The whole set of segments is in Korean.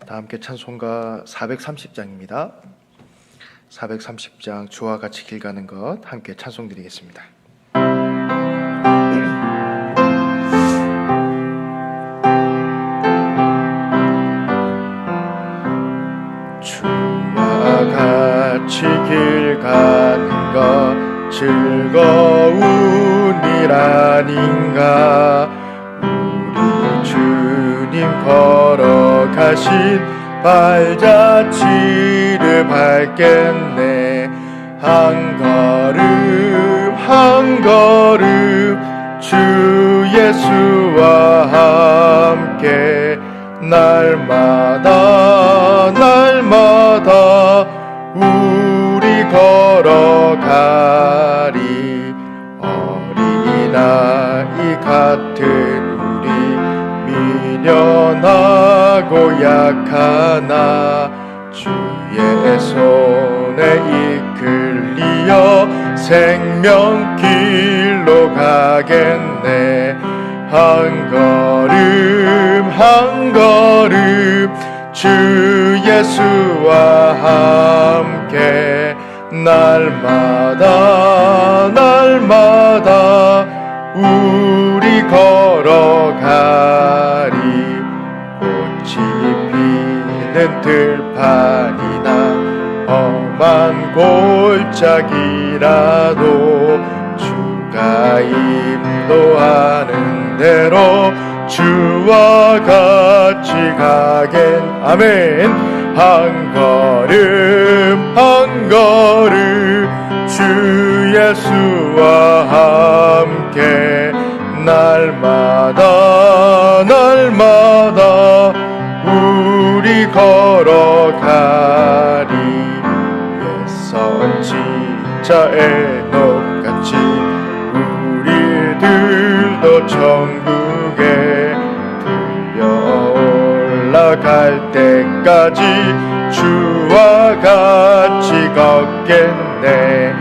다 함께 찬송가 430장입니다. 430장 주와 같이 길 가는 것 함께 찬송 드리겠습니다. 주와 같이 길 가는 것 즐거운 일 아닌가. 우리 주님 걸어가신 발자취를 밟겠네. 한 걸음 한 걸음 주 예수와 함께 날마다 날마다 우리 걸어가리. 어린아이 같은 우리 미련하고 약하나 주의 손에 이끌리어 생명길로 가겠네. 한 걸음 한 걸음 주 예수와 함께 날마다 날마다 우리 걸어가리. 꽃이 피는 들판이나 험한 골짜기라도 주가 인도하는 대로 주와 같이 가겐. 아멘. 한 걸음 한 걸음 주 예수와 함께 날마다 날마다 우리 걸어가리. 옛 선지자 에녹같이 우리들도 천국에 올라갈 때까지 주와 같이 걷겠네.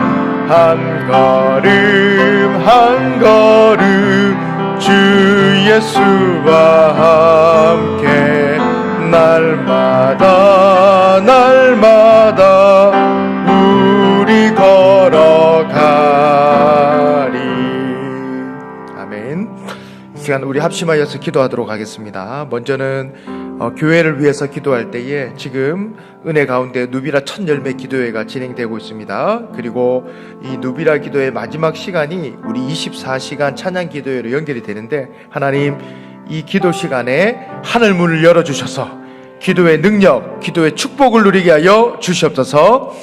한 걸음 한 걸음 주 예수와 함께 날마다 날마다 우리 걸어가리. 아멘. 이 시간 우리 합심하여서 기도하도록 하겠습니다. 먼저는 교회를 위해서 기도할 때에 지금 은혜 가운데 누비라 첫 열매 기도회가 진행되고 있습니다. 그리고 이 누비라 기도회 마지막 시간이 우리 24시간 찬양 기도회로 연결이 되는데, 하나님 이 기도 시간에 하늘 문을 열어주셔서 기도의 능력, 기도의 축복을 누리게 하여 주시옵소서.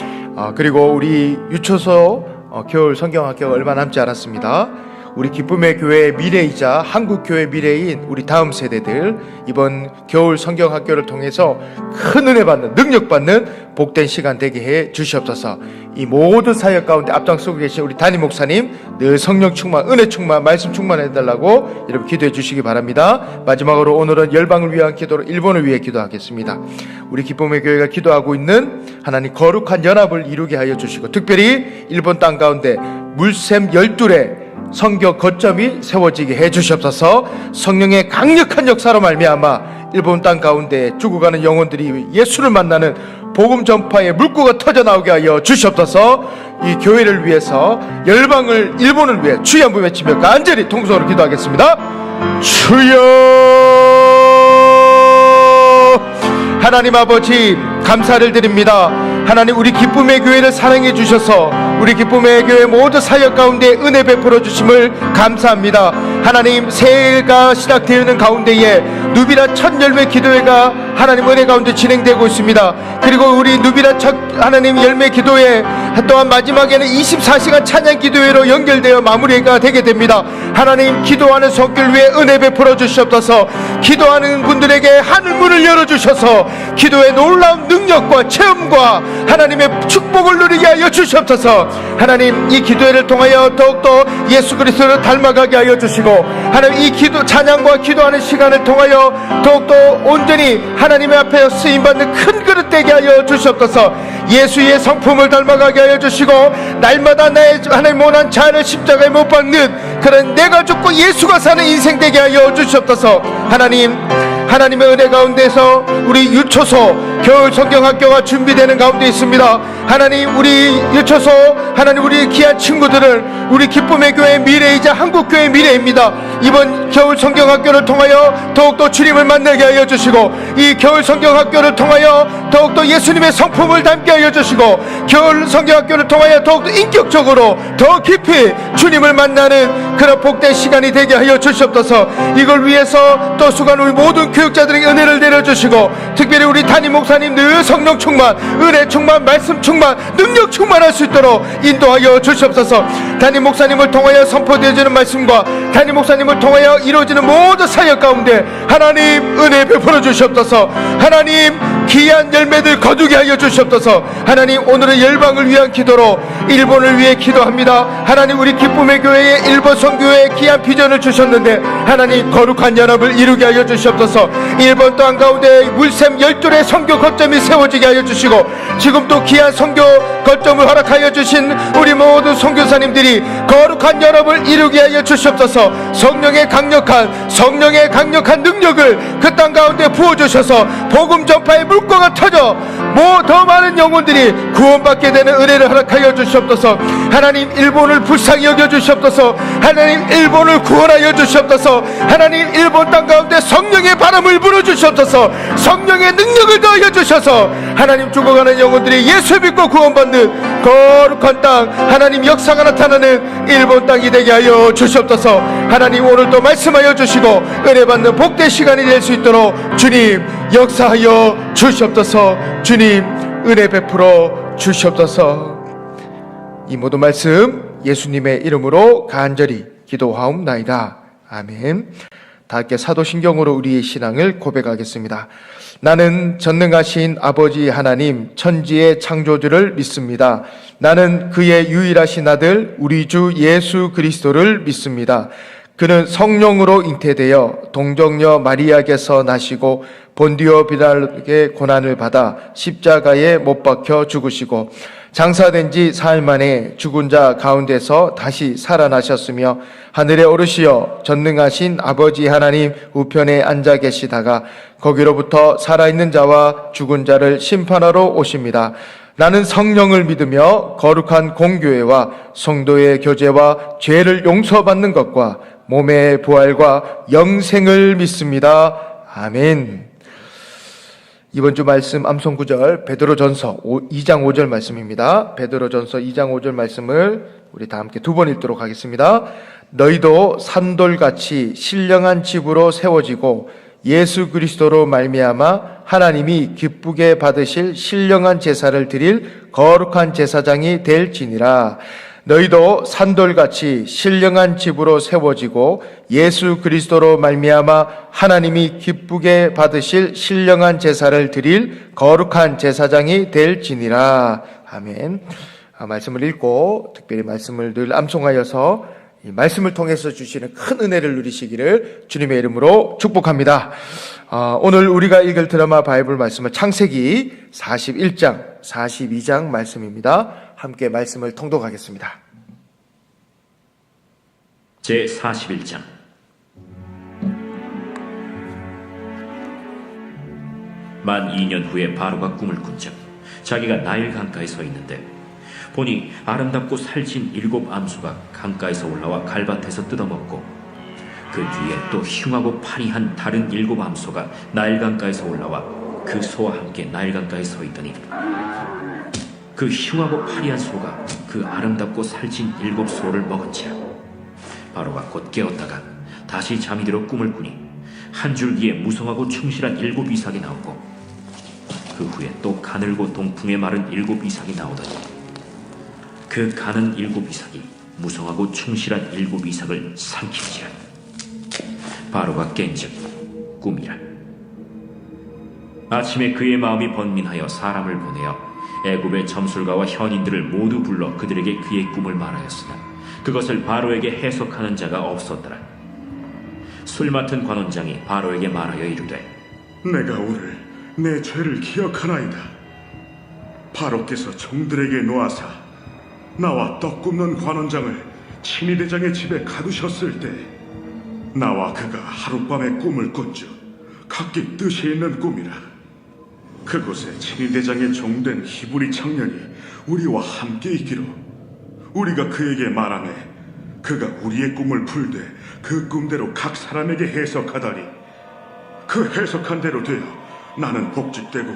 그리고 우리 유초소 겨울 성경학교가 얼마 남지 않았습니다. 우리 기쁨의 교회의 미래이자 한국교회 미래인 우리 다음 세대들 이번 겨울 성경학교를 통해서 큰 은혜 받는, 능력 받는 복된 시간 되게 해 주시옵소서. 이 모든 사역 가운데 앞장서고 계신 우리 담임 목사님 늘 성령 충만, 은혜 충만, 말씀 충만해달라고 여러분 기도해 주시기 바랍니다. 마지막으로 오늘은 열방을 위한 기도로 일본을 위해 기도하겠습니다. 우리 기쁨의 교회가 기도하고 있는 하나님 거룩한 연합을 이루게 하여 주시고, 특별히 일본 땅 가운데 물샘 12래 선교 거점이 세워지게 해주시옵소서. 성령의 강력한 역사로 말미암아 일본 땅 가운데 죽어가는 영혼들이 예수를 만나는 복음 전파의 물꼬가 터져나오게 하여 주시옵소서. 이 교회를 위해서, 열방을, 일본을 위해 주여 한번 외치며 간절히 통성으로 기도하겠습니다. 주여. 하나님 아버지 감사를 드립니다. 하나님 우리 기쁨의 교회를 사랑해 주셔서 우리 기쁨의 교회 모두 사역 가운데 은혜 베풀어 주심을 감사합니다. 하나님 새해가 시작되는 가운데에 누비라 첫 열매 기도회가 하나님 은혜 가운데 진행되고 있습니다. 그리고 우리 누비라 첫 하나님 열매 기도회 또한 마지막에는 24시간 찬양 기도회로 연결되어 마무리가 되게 됩니다. 하나님 기도하는 손길 위에 은혜 베풀어 주시옵소서. 기도하는 분들에게 하늘 문을 열어주셔서 기도의 놀라운 능력과 체험과 하나님의 축복을 누리게 하여 주시옵소서. 하나님 이 기도회를 통하여 더욱더 예수 그리스도를 닮아가게 하여 주시고, 하나님 이 기도 찬양과 기도하는 시간을 통하여 더욱더 온전히 하나님의 앞에 쓰임받는 큰 그릇 되게 하여 주시옵소서. 예수의 성품을 닮아가게 하여 주시고, 날마다 내 하나님 원한 자아를 십자가에 못 박는 그런 내가 죽고 예수가 사는 인생 되게 하여 주시옵소서. 하나님 하나님의 은혜 가운데서 우리 유초소 겨울 성경학교가 준비되는 가운데 있습니다. 하나님, 우리 유초소, 하나님, 우리 귀한 친구들을 우리 기쁨의 교회 미래이자 한국교회 미래입니다. 이번 겨울 성경학교를 통하여 더욱더 주님을 만나게 하여 주시고, 이 겨울 성경학교를 통하여 더욱더 예수님의 성품을 담게 하여 주시고, 겨울 성경학교를 통하여 더욱더 인격적으로 더 깊이 주님을 만나는 그런 복된 시간이 되게 하여 주시옵소서. 이걸 위해서 또 수고하는 우리 모든 교육자들에게 은혜를 내려주시고, 특별히 우리 담임 목사님 늘 성령 충만, 은혜 충만, 말씀 충만, 능력 충만할 수 있도록 인도하여 주시옵소서. 담임 목사님을 통하여 선포되어지는 말씀과 담임 목사님을 통하여 이루어지는 모든 사역 가운데 하나님 은혜 베풀어 주시옵소서. 하나님, 귀한 열매들 거두게 하여 주시옵소서. 하나님, 오늘은 열방을 위한 기도로 일본을 위해 기도합니다. 하나님, 우리 기쁨의 교회에 일본 선교회에 귀한 비전을 주셨는데 하나님, 거룩한 연합을 이루게 하여 주시옵소서. 일본 땅 가운데 물샘 12의 선교 거점이 세워지게 하여 주시고, 지금 또 귀한 선교 거점을 허락하여 주신 우리 모든 선교사님들이 거룩한 연합을 이루게 하여 주시옵소서. 성령의 강력한 능력을 그 땅 가운데 부어주셔서 복음 전파의 물꼬가 터져 더 많은 영혼들이 구원받게 되는 은혜를 허락하여 주시옵소서. 하나님, 일본을 불쌍히 여겨 주시옵소서. 하나님, 일본을 구원하여 주시옵소서. 하나님, 일본 땅 가운데 성령의 바람을 불어 주시옵소서. 성령의 능력을 더하여 주셔서 하나님, 죽어가는 영혼들이 예수 믿고 구원받는 거룩한 땅, 하나님 역사가 나타나는 일본 땅이 되게 하여 주시옵소서. 하나님, 오늘도 말씀하여 주시고 은혜 받는 복된 시간이 될 수 있도록 주님 역사하여 주시옵소서. 주님 은혜 베풀어 주시옵소서. 이 모든 말씀 예수님의 이름으로 간절히 기도하옵나이다. 아멘. 다 함께 사도신경으로 우리의 신앙을 고백하겠습니다. 나는 전능하신 아버지 하나님, 천지의 창조주를 믿습니다. 나는 그의 유일하신 아들 우리 주 예수 그리스도를 믿습니다. 그는 성령으로 잉태되어 동정녀 마리아에게서 나시고 본디오 빌라도의 고난을 받아 십자가에 못 박혀 죽으시고 장사된 지 사흘 만에 죽은 자 가운데서 다시 살아나셨으며 하늘에 오르시어 전능하신 아버지 하나님 우편에 앉아 계시다가 거기로부터 살아있는 자와 죽은 자를 심판하러 오십니다. 나는 성령을 믿으며 거룩한 공교회와 성도의 교제와 죄를 용서받는 것과 몸의 부활과 영생을 믿습니다. 아멘. 이번 주 말씀 암송 구절 베드로전서 2장 5절 말씀입니다. 베드로전서 2장 5절 말씀을 우리 다 함께 두 번 읽도록 하겠습니다. 너희도 산돌같이 신령한 집으로 세워지고 예수 그리스도로 말미암아 하나님이 기쁘게 받으실 신령한 제사를 드릴 거룩한 제사장이 될지니라. 너희도 산돌같이 신령한 집으로 세워지고 예수 그리스도로 말미암아 하나님이 기쁘게 받으실 신령한 제사를 드릴 거룩한 제사장이 될지니라. 아멘. 말씀을 읽고 특별히 말씀을 늘 암송하여서 이 말씀을 통해서 주시는 큰 은혜를 누리시기를 주님의 이름으로 축복합니다. 오늘 우리가 읽을 드라마 바이블 말씀은 창세기 41장, 42장 말씀입니다. 함께 말씀을 통독하겠습니다. 제41장. 만 2년 후에 바로가 꿈을 꾼즉 자기가 나일 강가에 서 있는데 보니 아름답고 살찐 7 암소가 강가에서 올라와 갈밭에서 뜯어먹고 그 뒤에 또 흉하고 파리한 다른 7 암소가 나일 강가에서 올라와 그 소와 함께 나일 강가에 서 있더니 그 흉하고 파리한 소가 그 아름답고 살찐 7 소를 먹은지라. 바로가 곧 깨었다가 다시 잠이 들어 꿈을 꾸니 한 줄기에 무성하고 충실한 7 이삭이 나오고 그 후에 또 가늘고 동풍에 마른 7 이삭이 나오더니 그 가는 7 이삭이 무성하고 충실한 7 이삭을 삼킨지라. 바로가 깬즉 꿈이라. 아침에 그의 마음이 번민하여 사람을 보내어 애굽의 점술가와 현인들을 모두 불러 그들에게 그의 꿈을 말하였으나 그것을 바로에게 해석하는 자가 없었더라. 술 맡은 관원장이 바로에게 말하여 이르되 내가 오늘 내 죄를 기억하나이다. 바로께서 종들에게 놓아사 나와 떡 굽는 관원장을 친위대장의 집에 가두셨을 때 나와 그가 하룻밤에 꿈을 꿨죠. 각기 뜻이 있는 꿈이라. 그곳에 진위대장의 종된 히브리 청년이 우리와 함께 있기로 우리가 그에게 말하매 그가 우리의 꿈을 풀되 그 꿈대로 각 사람에게 해석하다니 그 해석한 대로 되어 나는 복직되고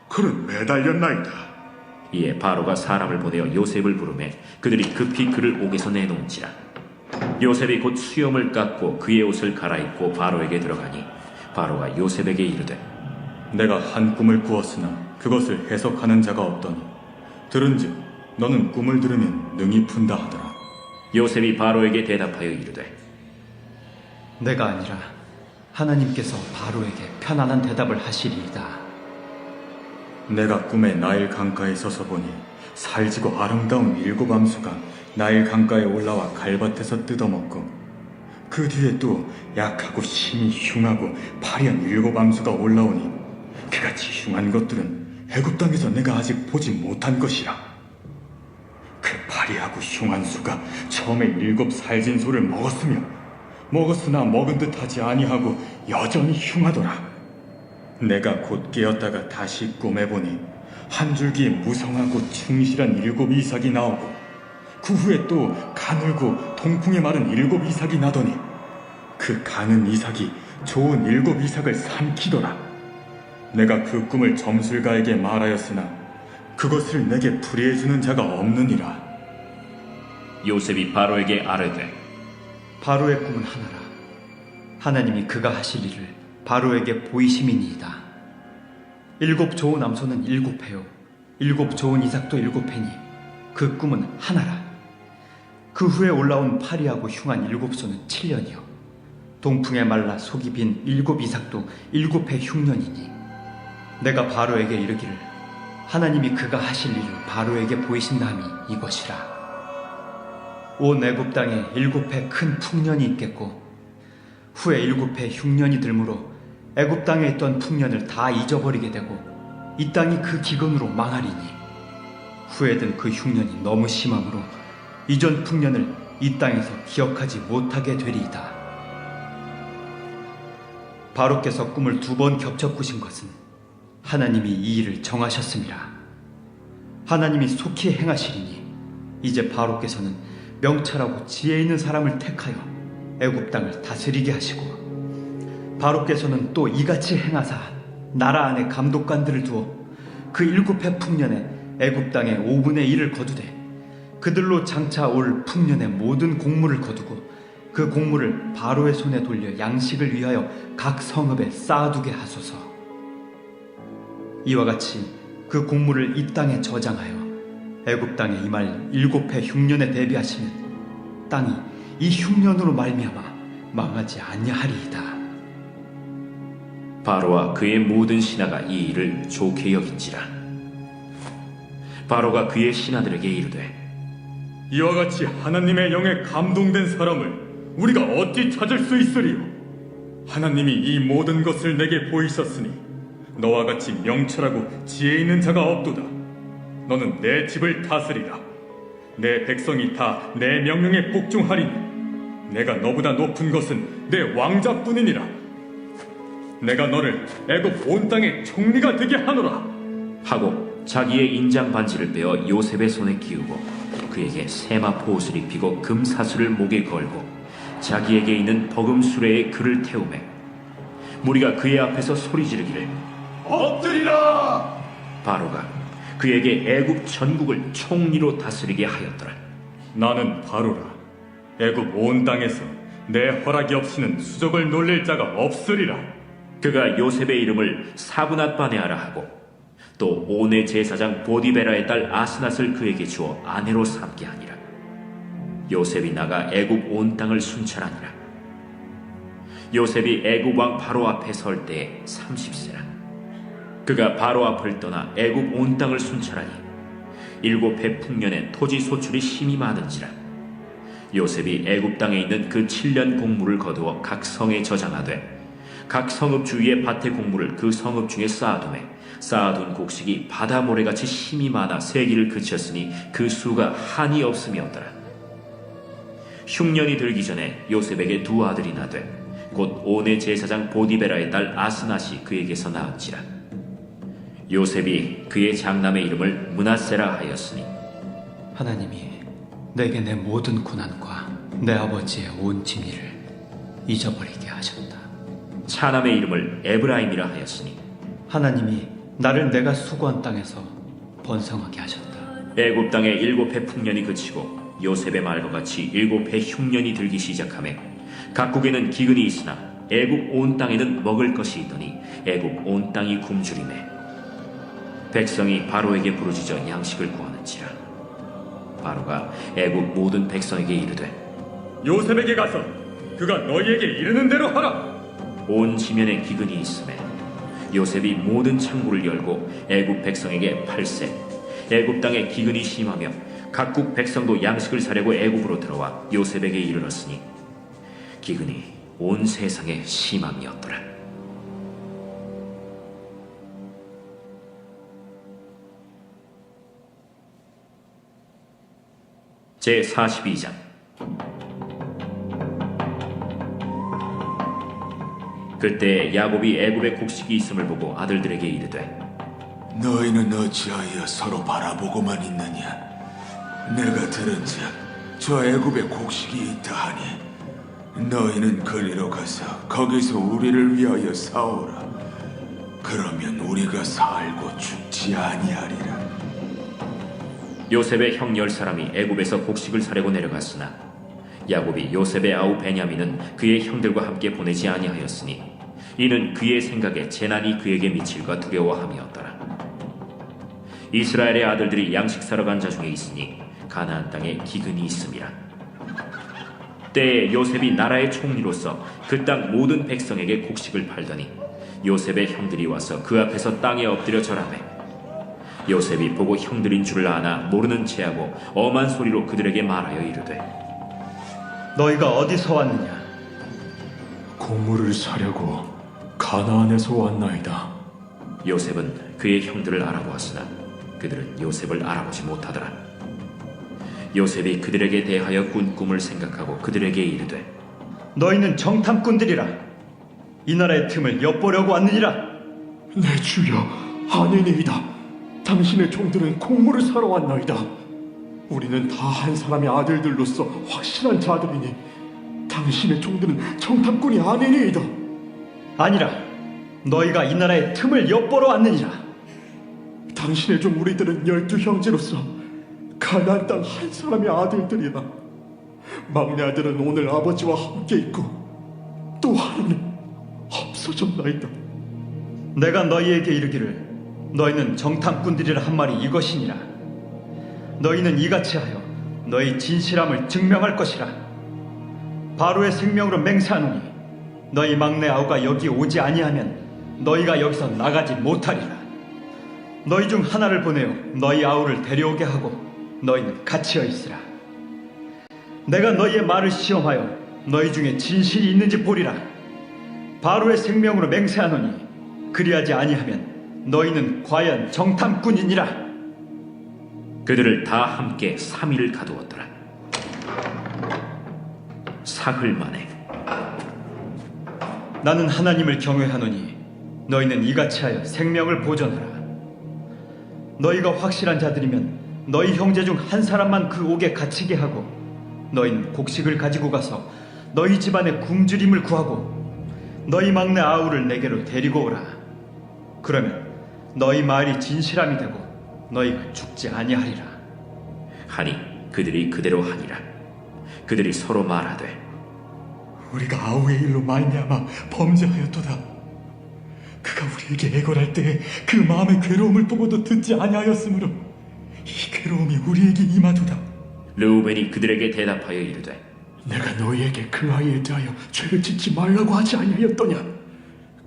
그는 매달렸나이다. 이에 바로가 사람을 보내어 요셉을 부르매 그들이 급히 그를 옥에서 내놓은지라. 요셉이 곧 수염을 깎고 그의 옷을 갈아입고 바로에게 들어가니 바로가 요셉에게 이르되 내가 한 꿈을 꾸었으나 그것을 해석하는 자가 없더니 들은즉 너는 꿈을 들으면 능히 푼다 하더라. 요셉이 바로에게 대답하여 이르되 내가 아니라 하나님께서 바로에게 편안한 대답을 하시리이다. 내가 꿈에 나일 강가에 서서 보니 살지고 아름다운 7 암수가 나일 강가에 올라와 갈밭에서 뜯어먹고 그 뒤에 또 약하고 심히 흉하고 파리한 7 암수가 올라오니 그같이 흉한 것들은 애굽 땅에서 내가 아직 보지 못한 것이라. 그 파리하고 흉한 수가 처음에 7 살진 소를 먹었으나 먹은 듯하지 아니하고 여전히 흉하더라. 내가 곧 깨었다가 다시 꿈에 보니 한 줄기에 무성하고 충실한 7 이삭이 나오고 그 후에 또 가늘고 통풍에 마른 7 이삭이 나더니 그 가는 이삭이 좋은 7 이삭을 삼키더라. 내가 그 꿈을 점술가에게 말하였으나 그것을 내게 풀이해주는 자가 없느니라. 요셉이 바로에게 아뢰되 바로의 꿈은 하나라. 하나님이 그가 하실 일을 바로에게 보이심이니이다. 7 좋은 암소는 7회요 7 좋은 이삭도 7회니 그 꿈은 하나라. 그 후에 올라온 파리하고 흉한 7소는 7년이요 동풍에 말라 속이 빈 7 이삭도 7회 흉년이니 내가 바로에게 이르기를 하나님이 그가 하실 일을 바로에게 보이신다함이 이것이라. 온 애굽 땅에 7회 큰 풍년이 있겠고 후에 7회 흉년이 들므로 애굽 땅에 있던 풍년을 다 잊어버리게 되고 이 땅이 그 기근으로 망하리니 후에든 그 흉년이 너무 심함으로 이전 풍년을 이 땅에서 기억하지 못하게 되리이다. 바로께서 꿈을 2번 겹쳐 꾸신 것은 하나님이 이 일을 정하셨습니다. 하나님이 속히 행하시리니 이제 바로께서는 명철하고 지혜 있는 사람을 택하여 애굽 땅을 다스리게 하시고 바로께서는 또 이같이 행하사 나라 안에 감독관들을 두어 그 7회 풍년에 애굽 땅의 5분의 1을 거두되 그들로 장차 올 풍년의 모든 곡물을 거두고 그 곡물을 바로의 손에 돌려 양식을 위하여 각 성읍에 쌓아두게 하소서. 이와 같이 그 곡물을 이 땅에 저장하여 애굽 땅에 임할 7회 흉년에 대비하시면 땅이 이 흉년으로 말미암아 망하지 아니하리이다. 바로와 그의 모든 신하가 이 일을 좋게 여긴지라. 바로가 그의 신하들에게 이르되 이와 같이 하나님의 영에 감동된 사람을 우리가 어찌 찾을 수 있으리요? 하나님이 이 모든 것을 내게 보이셨으니 너와 같이 명철하고 지혜 있는 자가 없도다. 너는 내 집을 다스리라. 내 백성이 다 내 명령에 복종하리니 내가 너보다 높은 것은 내 왕자뿐이니라. 내가 너를 애굽 온 땅의 총리가 되게 하노라. 하고 자기의 인장 반지를 빼어 요셉의 손에 끼우고 그에게 세마포 옷을 입히고 금사슬을 목에 걸고 자기에게 있는 버금 수레에 그를 태우매 무리가 그의 앞에서 소리 지르기를 엎드리라. 바로가 그에게 애굽 전국을 총리로 다스리게 하였더라. 나는 바로라. 애굽 온 땅에서 내 허락이 없이는 수족을 놀릴 자가 없으리라. 그가 요셉의 이름을 사브낫바네아라 하고 또 온의 제사장 보디베라의 딸 아스낫을 그에게 주어 아내로 삼게 하니라. 요셉이 나가 애굽 온 땅을 순찰하니라. 요셉이 애굽 왕 바로 앞에 설 때에 30세라. 그가 바로 앞을 떠나 애굽 온 땅을 순찰하니 7해 풍년에 토지 소출이 심히 많은지라. 요셉이 애굽 땅에 있는 그 7년 곡물을 거두어 각 성에 저장하되 각 성읍 주위의 밭의 곡물을 그 성읍 중에 쌓아두매 쌓아둔 곡식이 바다 모래같이 심히 많아 세기를 그쳤으니 그 수가 한이 없음이었더라. 흉년이 들기 전에 요셉에게 2 아들이 나되 곧 온의 제사장 보디베라의 딸 아스낫이 그에게서 낳은지라. 요셉이 그의 장남의 이름을 므낫세라 하였으니 하나님이 내게 내 모든 고난과 내 아버지의 온 진리를 잊어버리게 하셨다. 차남의 이름을 에브라임이라 하였으니 하나님이 나를 내가 수고한 땅에서 번성하게 하셨다. 애굽 땅에 7해 풍년이 그치고 요셉의 말과 같이 7해 흉년이 들기 시작하매 각국에는 기근이 있으나 애굽 온 땅에는 먹을 것이 있더니 애굽 온 땅이 굶주리매 백성이 바로에게 부르짖어 양식을 구하는지라. 바로가 애굽 모든 백성에게 이르되 요셉에게 가서 그가 너희에게 이르는 대로 하라. 온 지면에 기근이 있음에 요셉이 모든 창구를 열고 애굽 백성에게 팔세 애굽 땅에 기근이 심하며 각국 백성도 양식을 사려고 애굽으로 들어와 요셉에게 이르렀으니 기근이 온 세상에 심함이었더라. 제 42장. 그때 야곱이 애굽에 곡식이 있음을 보고 아들들에게 이르되 너희는 어찌하여 서로 바라보고만 있느냐? 내가 들은즉 저 애굽에 곡식이 있다 하니 너희는 거리로 가서 거기서 우리를 위하여 싸우라. 그러면 우리가 살고 죽지 아니하리라. 요셉의 형 10사람이 애굽에서 곡식을 사려고 내려갔으나 야곱이 요셉의 아우 베냐민은 그의 형들과 함께 보내지 아니하였으니 이는 그의 생각에 재난이 그에게 미칠까 두려워함이었더라. 이스라엘의 아들들이 양식 사러 간 자 중에 있으니 가나안 땅에 기근이 있음이라. 때에 요셉이 나라의 총리로서 그 땅 모든 백성에게 곡식을 팔더니 요셉의 형들이 와서 그 앞에서 땅에 엎드려 절하매 요셉이 보고 형들인 줄을 아나 모르는 체하고 엄한 소리로 그들에게 말하여 이르되 너희가 어디서 왔느냐? 곡물을 사려고 가나안에서 왔나이다. 요셉은 그의 형들을 알아보았으나 그들은 요셉을 알아보지 못하더라. 요셉이 그들에게 대하여 꾼 꿈을 생각하고 그들에게 이르되 너희는 정탐꾼들이라. 이 나라의 틈을 엿보려고 왔느니라. 내 주여, 아니니이다. 당신의 종들은 곡물을 사러 왔나이다. 우리는 다 한 사람의 아들들로서 확실한 자들이니 당신의 종들은 정탐꾼이 아니니이다. 아니라 너희가 이 나라의 틈을 엿보러 왔느니라. 당신의 종 우리들은 12형제로서 가나안 땅 한 사람의 아들들이다. 막내 아들은 오늘 아버지와 함께 있고 또 하나는 없어졌나이다. 내가 너희에게 이르기를 너희는 정탐꾼들이라 한 말이 이것이니라. 너희는 이같이 하여 너희 진실함을 증명할 것이라. 바로의 생명으로 맹세하노니 너희 막내 아우가 여기 오지 아니하면 너희가 여기서 나가지 못하리라. 너희 중 하나를 보내어 너희 아우를 데려오게 하고 너희는 갇혀 있으라. 내가 너희의 말을 시험하여 너희 중에 진실이 있는지 보리라. 바로의 생명으로 맹세하노니 그리하지 아니하면 너희는 과연 정탐꾼이니라. 그들을 다 함께 3일을 가두었더라. 사흘 만에 나는 하나님을 경외하노니 너희는 이같이 하여 생명을 보존하라. 너희가 확실한 자들이면 너희 형제 중 한 사람만 그 옥에 갇히게 하고 너희는 곡식을 가지고 가서 너희 집안의 굶주림을 구하고 너희 막내 아우를 내게로 데리고 오라. 그러면 너희 말이 진실함이 되고 너희가 죽지 아니하리라. 하니 그들이 그대로 하니라. 그들이 서로 말하되 우리가 아우의 일로 말미암아 범죄하였도다. 그가 우리에게 애걸할 때에 그 마음의 괴로움을 보고도 듣지 아니하였으므로 이 괴로움이 우리에게 임하도다. 르우벤이 그들에게 대답하여 이르되 내가 너희에게 그 아이에 대하여 죄를 짓지 말라고 하지 아니하였더냐?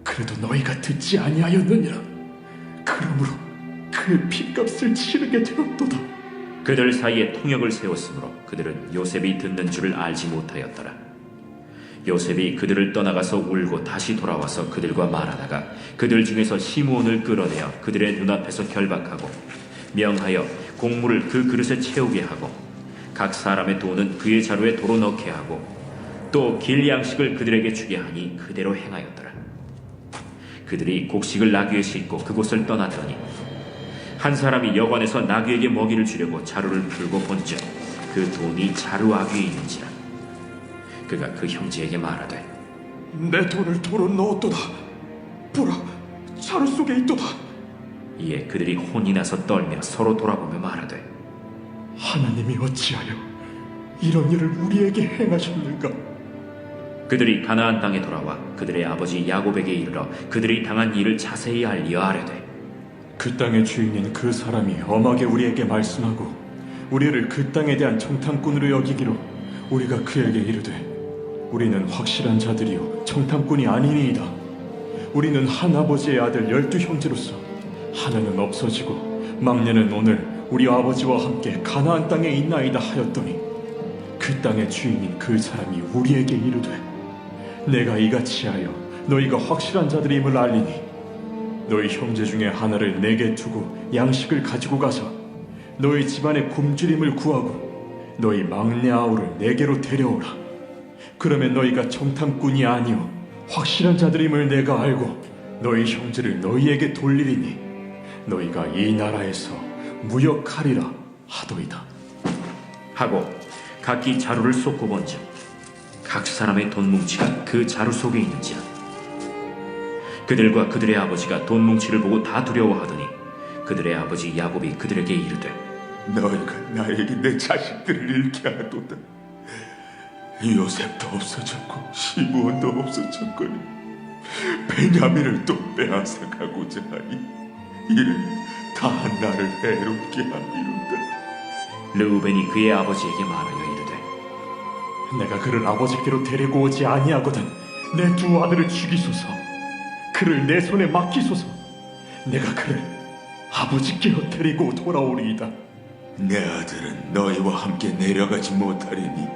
그래도 너희가 듣지 아니하였느냐? 그러므로 그의 핏값을 치르게 되었도다. 그들 사이에 통역을 세웠으므로 그들은 요셉이 듣는 줄을 알지 못하였더라. 요셉이 그들을 떠나가서 울고 다시 돌아와서 그들과 말하다가 그들 중에서 시므온을 끌어내어 그들의 눈앞에서 결박하고 명하여 곡물을 그 그릇에 채우게 하고 각 사람의 돈은 그의 자루에 도로 넣게 하고 또 길 양식을 그들에게 주게 하니 그대로 행하였더라. 그들이 곡식을 나귀에 싣고 그곳을 떠났더니 한 사람이 여관에서 나귀에게 먹이를 주려고 자루를 풀고 본즉 그 돈이 자루 아귀에 있는지라. 그가 그 형제에게 말하되 내 돈을 도로 넣었도다. 보라, 자루 속에 있도다. 이에 그들이 혼이 나서 떨며 서로 돌아보며 말하되 하나님이 어찌하여 이런 일을 우리에게 행하셨는가? 그들이 가나안 땅에 돌아와 그들의 아버지 야곱에게 이르러 그들이 당한 일을 자세히 알리어 아뢰되 그 땅의 주인인 그 사람이 엄하게 우리에게 말씀하고 우리를 그 땅에 대한 청탐꾼으로 여기기로 우리가 그에게 이르되 우리는 확실한 자들이요 청탐꾼이 아니니이다. 우리는 한 아버지의 아들 12형제로서 하나는 없어지고 막내는 오늘 우리 아버지와 함께 가나안 땅에 있나이다 하였더니 그 땅의 주인인 그 사람이 우리에게 이르되 내가 이같이 하여 너희가 확실한 자들임을 알리니 너희 형제 중에 하나를 내게 두고 양식을 가지고 가서 너희 집안의 굶주림을 구하고 너희 막내 아우를 내게로 데려오라. 그러면 너희가 청탐꾼이 아니오 확실한 자들임을 내가 알고 너희 형제를 너희에게 돌리리니 너희가 이 나라에서 무역하리라 하도이다. 하고 각기 자루를 쏟고 본즉 각 사람의 돈 뭉치가 그 자루 속에 있는지라. 그들과 그들의 아버지가 돈 뭉치를 보고 다 두려워하더니 그들의 아버지 야곱이 그들에게 이르되 너희가 나에게 내 자식들을 잃게 하도다. 요셉도 없어졌고 시므온도 없어졌거니 베냐민을 또 빼앗아 가고자 하니 이는 다 나를 해롭게 함이로다. 르우벤이 그의 아버지에게 말하여 이르되 내가 그를 아버지께로 데리고 오지 아니하거든 내 두 아들을 죽이소서. 그를 내 손에 맡기소서. 내가 그를 아버지께로 데리고 돌아오리이다. 내 아들은 너희와 함께 내려가지 못하리니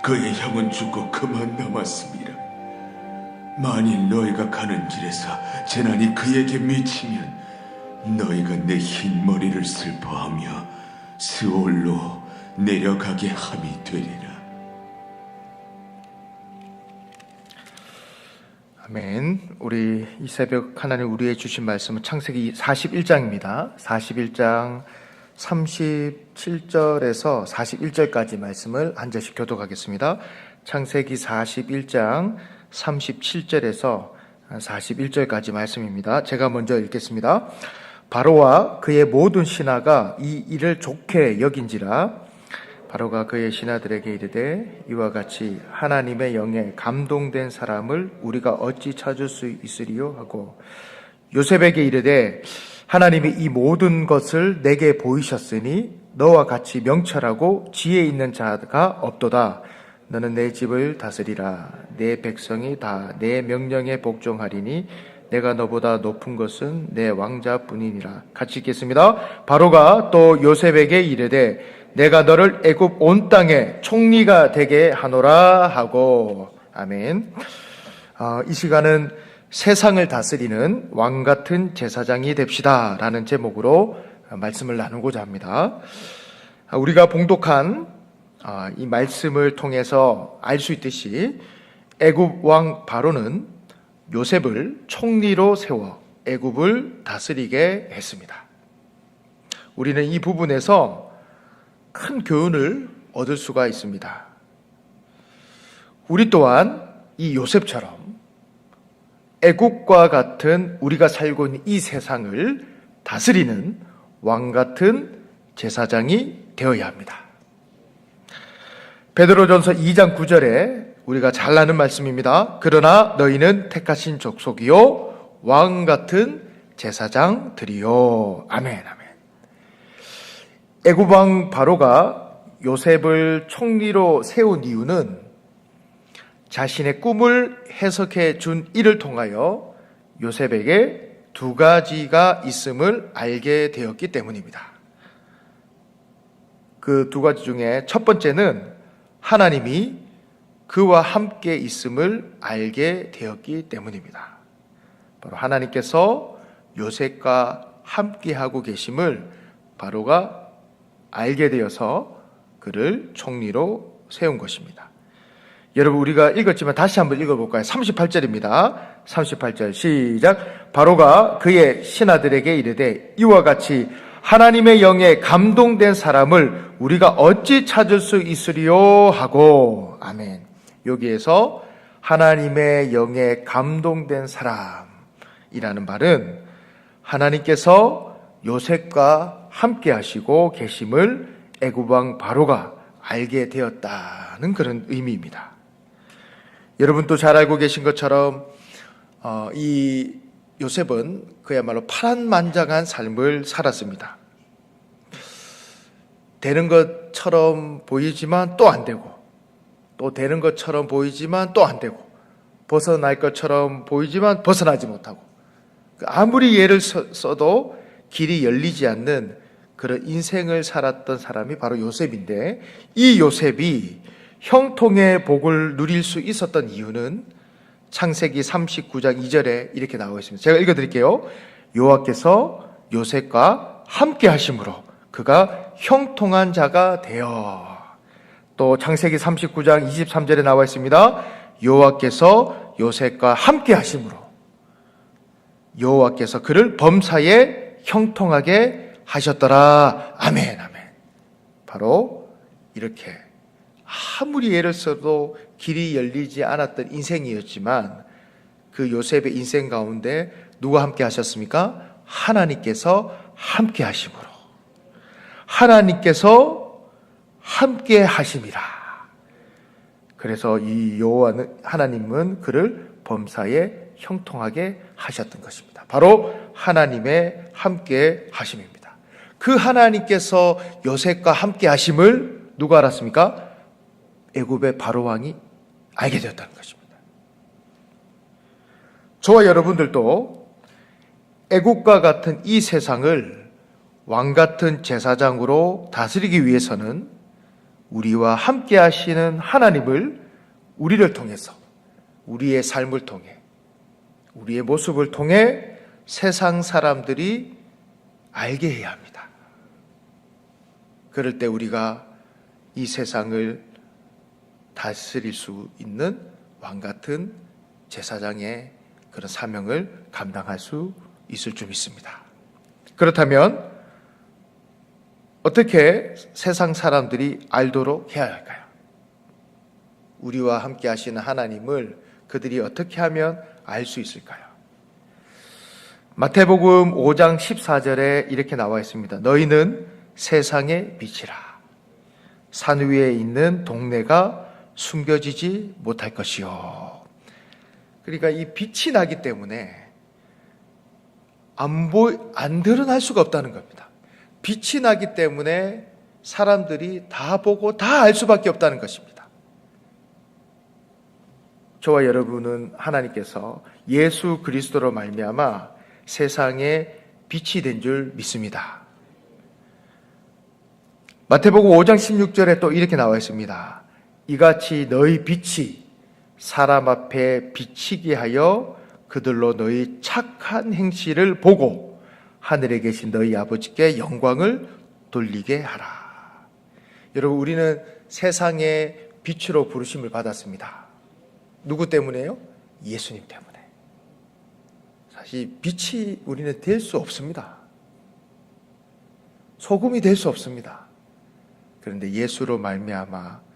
그의 형은 죽고 그만 남았습니다. 만일 너희가 가는 길에서 재난이 그에게 미치면 너희가 내 흰 머리를 슬퍼하며 스올로 내려가게 함이 되리라. 아멘. 우리 이 새벽 하나님 우리에게 주신 말씀은 창세기 41장입니다. 41장 37절에서 41절까지 말씀을 한 절씩 교독하겠습니다. 창세기 41장 37절에서 41절까지 말씀입니다. 제가 먼저 읽겠습니다. 바로와 그의 모든 신하가 이 일을 좋게 여긴지라. 바로가 그의 신하들에게 이르되 이와 같이 하나님의 영에 감동된 사람을 우리가 어찌 찾을 수 있으리요 하고 요셉에게 이르되 하나님이 이 모든 것을 내게 보이셨으니 너와 같이 명철하고 지혜 있는 자가 없도다. 너는 내 집을 다스리라. 내 백성이 다 내 명령에 복종하리니 내가 너보다 높은 것은 내 왕자뿐이니라. 같이 읽겠습니다. 바로가 또 요셉에게 이르되 내가 너를 애굽 온 땅에 총리가 되게 하노라 하고. 아멘. 이 시간은 세상을 다스리는 왕 같은 제사장이 됩시다 라는 제목으로 말씀을 나누고자 합니다. 우리가 봉독한 이 말씀을 통해서 알 수 있듯이 애굽 왕 바로는 요셉을 총리로 세워 애굽을 다스리게 했습니다. 우리는 이 부분에서 큰 교훈을 얻을 수가 있습니다. 우리 또한 이 요셉처럼 애국과 같은 우리가 살고 있는 이 세상을 다스리는 왕 같은 제사장이 되어야 합니다. 베드로전서 2장 9절에 우리가 잘 아는 말씀입니다. 그러나 너희는 택하신 족속이요 왕 같은 제사장들이요. 아멘, 아멘. 애굽 왕 바로가 요셉을 총리로 세운 이유는 자신의 꿈을 해석해 준 이를 통하여 요셉에게 두 가지가 있음을 알게 되었기 때문입니다. 그 두 가지 중에 첫 번째는 하나님이 그와 함께 있음을 알게 되었기 때문입니다. 바로 하나님께서 요셉과 함께하고 계심을 바로가 알게 되어서 그를 총리로 세운 것입니다. 여러분 우리가 읽었지만 다시 한번 읽어볼까요? 38절입니다. 38절 시작. 바로가 그의 신하들에게 이르되 이와 같이 하나님의 영에 감동된 사람을 우리가 어찌 찾을 수 있으리요 하고. 아멘. 여기에서 하나님의 영에 감동된 사람이라는 말은 하나님께서 요셉과 함께 하시고 계심을 애굽 왕 바로가 알게 되었다는 그런 의미입니다. 여러분도 잘 알고 계신 것처럼 이 요셉은 그야말로 파란만장한 삶을 살았습니다. 되는 것처럼 보이지만 또 안 되고, 또 되는 것처럼 보이지만 또 안 되고, 벗어날 것처럼 보이지만 벗어나지 못하고, 아무리 예를 써도 길이 열리지 않는 그런 인생을 살았던 사람이 바로 요셉인데, 이 요셉이 형통의 복을 누릴 수 있었던 이유는 창세기 39장 2절에 이렇게 나오고 있습니다. 제가 읽어드릴게요. 여호와께서 요셉과 함께 하심으로 그가 형통한 자가 되어. 또 창세기 39장 23절에 나와 있습니다. 여호와께서 요셉과 함께 하심으로 여호와께서 그를 범사에 형통하게 하셨더라. 아멘, 아멘. 바로 이렇게 아무리 예를 써도 길이 열리지 않았던 인생이었지만 그 요셉의 인생 가운데 누가 함께 하셨습니까? 하나님께서 함께 하심으로. 하나님께서 함께 하심이라. 그래서 이 여호와는 하나님은 그를 범사에 형통하게 하셨던 것입니다. 바로 하나님의 함께 하심입니다. 그 하나님께서 요셉과 함께 하심을 누가 알았습니까? 애굽의 바로 왕이 알게 되었다는 것입니다. 저와 여러분들도 애굽과 같은 이 세상을 왕 같은 제사장으로 다스리기 위해서는 우리와 함께 하시는 하나님을 우리를 통해서, 우리의 삶을 통해, 우리의 모습을 통해 세상 사람들이 알게 해야 합니다. 그럴 때 우리가 이 세상을 다스릴 수 있는 왕 같은 제사장의 그런 사명을 감당할 수 있을 줄 믿습니다. 그렇다면 어떻게 세상 사람들이 알도록 해야 할까요? 우리와 함께 하시는 하나님을 그들이 어떻게 하면 알 수 있을까요? 마태복음 5장 14절에 이렇게 나와 있습니다. 너희는 세상의 빛이라. 산 위에 있는 동네가 숨겨지지 못할 것이요. 그러니까 이 빛이 나기 때문에 안 드러날 수가 없다는 겁니다. 빛이 나기 때문에 사람들이 다 보고 다 알 수밖에 없다는 것입니다. 저와 여러분은 하나님께서 예수 그리스도로 말미암아 세상에 빛이 된 줄 믿습니다. 마태복음 5장 16절에 또 이렇게 나와 있습니다. 이같이 너희 빛이 사람 앞에 비치게 하여 그들로 너희 착한 행실을 보고 하늘에 계신 너희 아버지께 영광을 돌리게 하라. 여러분, 우리는 세상의 빛으로 부르심을 받았습니다. 누구 때문에요? 예수님 때문에. 사실 빛이 우리는 될 수 없습니다. 소금이 될 수 없습니다. 그런데 예수로 말미암아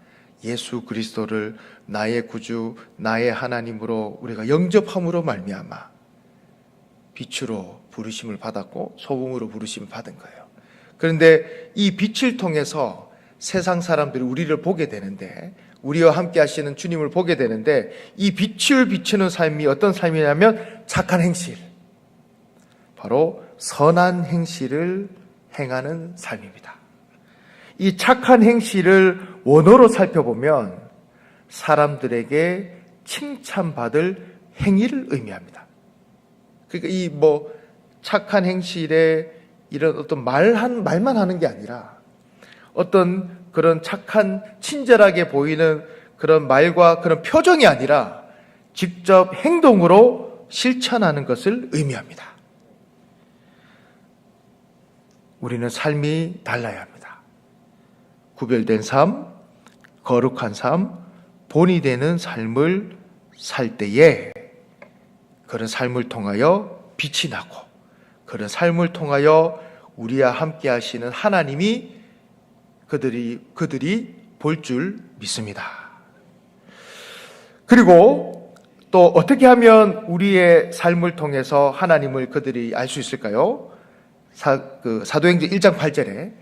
예수 그리스도를 나의 구주, 나의 하나님으로 우리가 영접함으로 말미암아 빛으로 부르심을 받았고 소금으로 부르심을 받은 거예요. 그런데 이 빛을 통해서 세상 사람들이 우리를 보게 되는데, 우리와 함께 하시는 주님을 보게 되는데, 이 빛을 비추는 삶이 어떤 삶이냐면 착한 행실, 바로 선한 행실을 행하는 삶입니다. 이 착한 행실을 원어로 살펴보면 사람들에게 칭찬받을 행위를 의미합니다. 그러니까 이 착한 행실에 이런 어떤 말만 하는 게 아니라 어떤 그런 착한 친절하게 보이는 그런 말과 그런 표정이 아니라 직접 행동으로 실천하는 것을 의미합니다. 우리는 삶이 달라야 합니다. 구별된 삶, 거룩한 삶, 본이 되는 삶을 살 때에 그런 삶을 통하여 빛이 나고 그런 삶을 통하여 우리와 함께 하시는 하나님이 그들이 볼 줄 믿습니다. 그리고 또 어떻게 하면 우리의 삶을 통해서 하나님을 그들이 알 수 있을까요? 사도행전 1장 8절에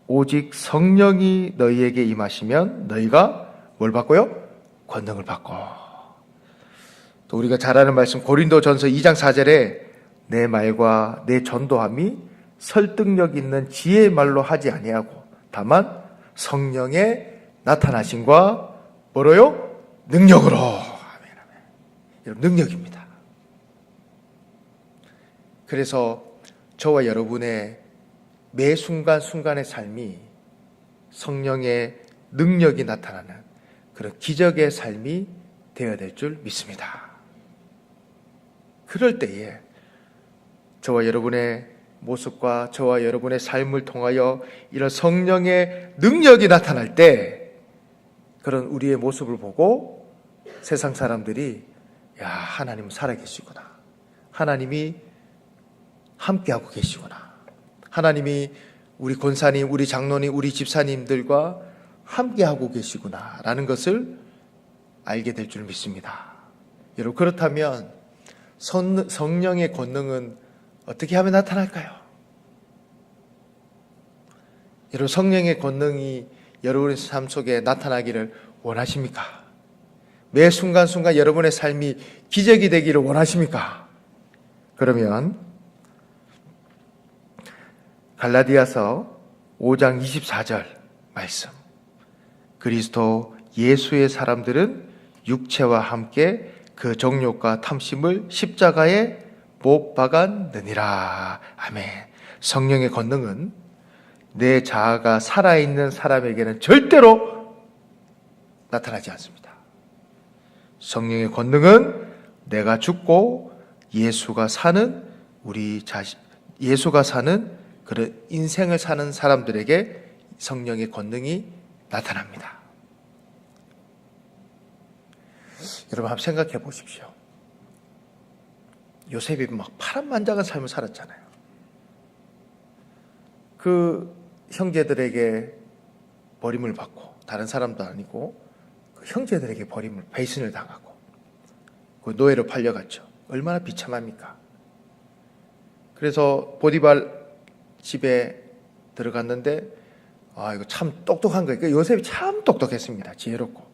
오직 성령이 너희에게 임하시면 너희가 뭘 받고요? 권능을 받고. 또 우리가 잘 아는 말씀 고린도전서 2장 4절에 내 말과 내 전도함이 설득력 있는 지혜의 말로 하지 아니하고 다만 성령의 나타나심과 뭐로요? 능력으로. 아멘, 아멘. 여러분, 능력입니다. 그래서 저와 여러분의 매 순간순간의 삶이 성령의 능력이 나타나는 그런 기적의 삶이 되어야 될 줄 믿습니다. 그럴 때에 저와 여러분의 모습과 저와 여러분의 삶을 통하여 이런 성령의 능력이 나타날 때 그런 우리의 모습을 보고 세상 사람들이 야, 하나님은 살아계시구나. 하나님이 함께하고 계시구나. 하나님이 우리 권사님, 우리 장로님, 우리 집사님들과 함께하고 계시구나 라는 것을 알게 될 줄 믿습니다. 여러분, 그렇다면 성령의 권능은 어떻게 하면 나타날까요? 여러분, 성령의 권능이 여러분의 삶 속에 나타나기를 원하십니까? 매 순간순간 여러분의 삶이 기적이 되기를 원하십니까? 그러면 갈라디아서 5장 24절 말씀, 그리스도 예수의 사람들은 육체와 함께 그 정욕과 탐심을 십자가에 못 박았느니라. 아멘. 성령의 권능은 내 자아가 살아있는 사람에게는 절대로 나타나지 않습니다. 성령의 권능은 내가 죽고 예수가 사는 그런 인생을 사는 사람들에게 성령의 권능이 나타납니다. 여러분, 한번 생각해 보십시오. 요셉이 막 파란만장한 삶을 살았잖아요. 그 형제들에게 버림을 받고, 다른 사람도 아니고 그 형제들에게 버림을, 배신을 당하고 그 노예로 팔려갔죠. 얼마나 비참합니까? 그래서 보디발 집에 들어갔는데 이거 참 똑똑한 거예요. 요셉이 참 똑똑했습니다. 지혜롭고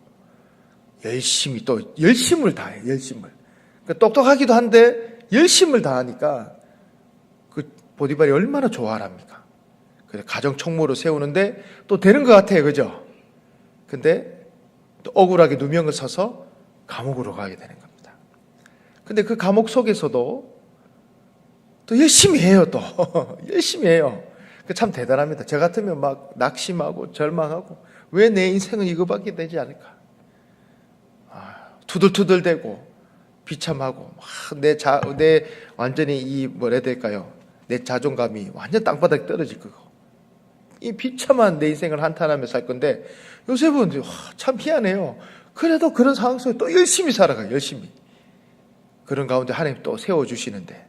열심히 또 열심을 다해. 열심을. 똑똑하기도 한데 열심을 다하니까 그 보디발이 얼마나 좋아합니까? 그래서 가정 총무로 세우는데 또 되는 것 같아요, 그죠? 근데 또 억울하게 누명을 써서 감옥으로 가게 되는 겁니다. 근데 그 감옥 속에서도 또 열심히 해요, 또 열심히 해요. 참 대단합니다. 저 같으면 막 낙심하고 절망하고 왜 내 인생은 이거밖에 되지 않을까? 투덜투덜대고 비참하고 내 완전히 뭐라 해야 될까요? 내 자존감이 완전 땅바닥에 떨어질 거고 이 비참한 내 인생을 한탄하며 살 건데 요셉은 참 희한해요. 그래도 그런 상황 속에 또 열심히 살아가요. 열심히. 그런 가운데 하나님 또 세워주시는데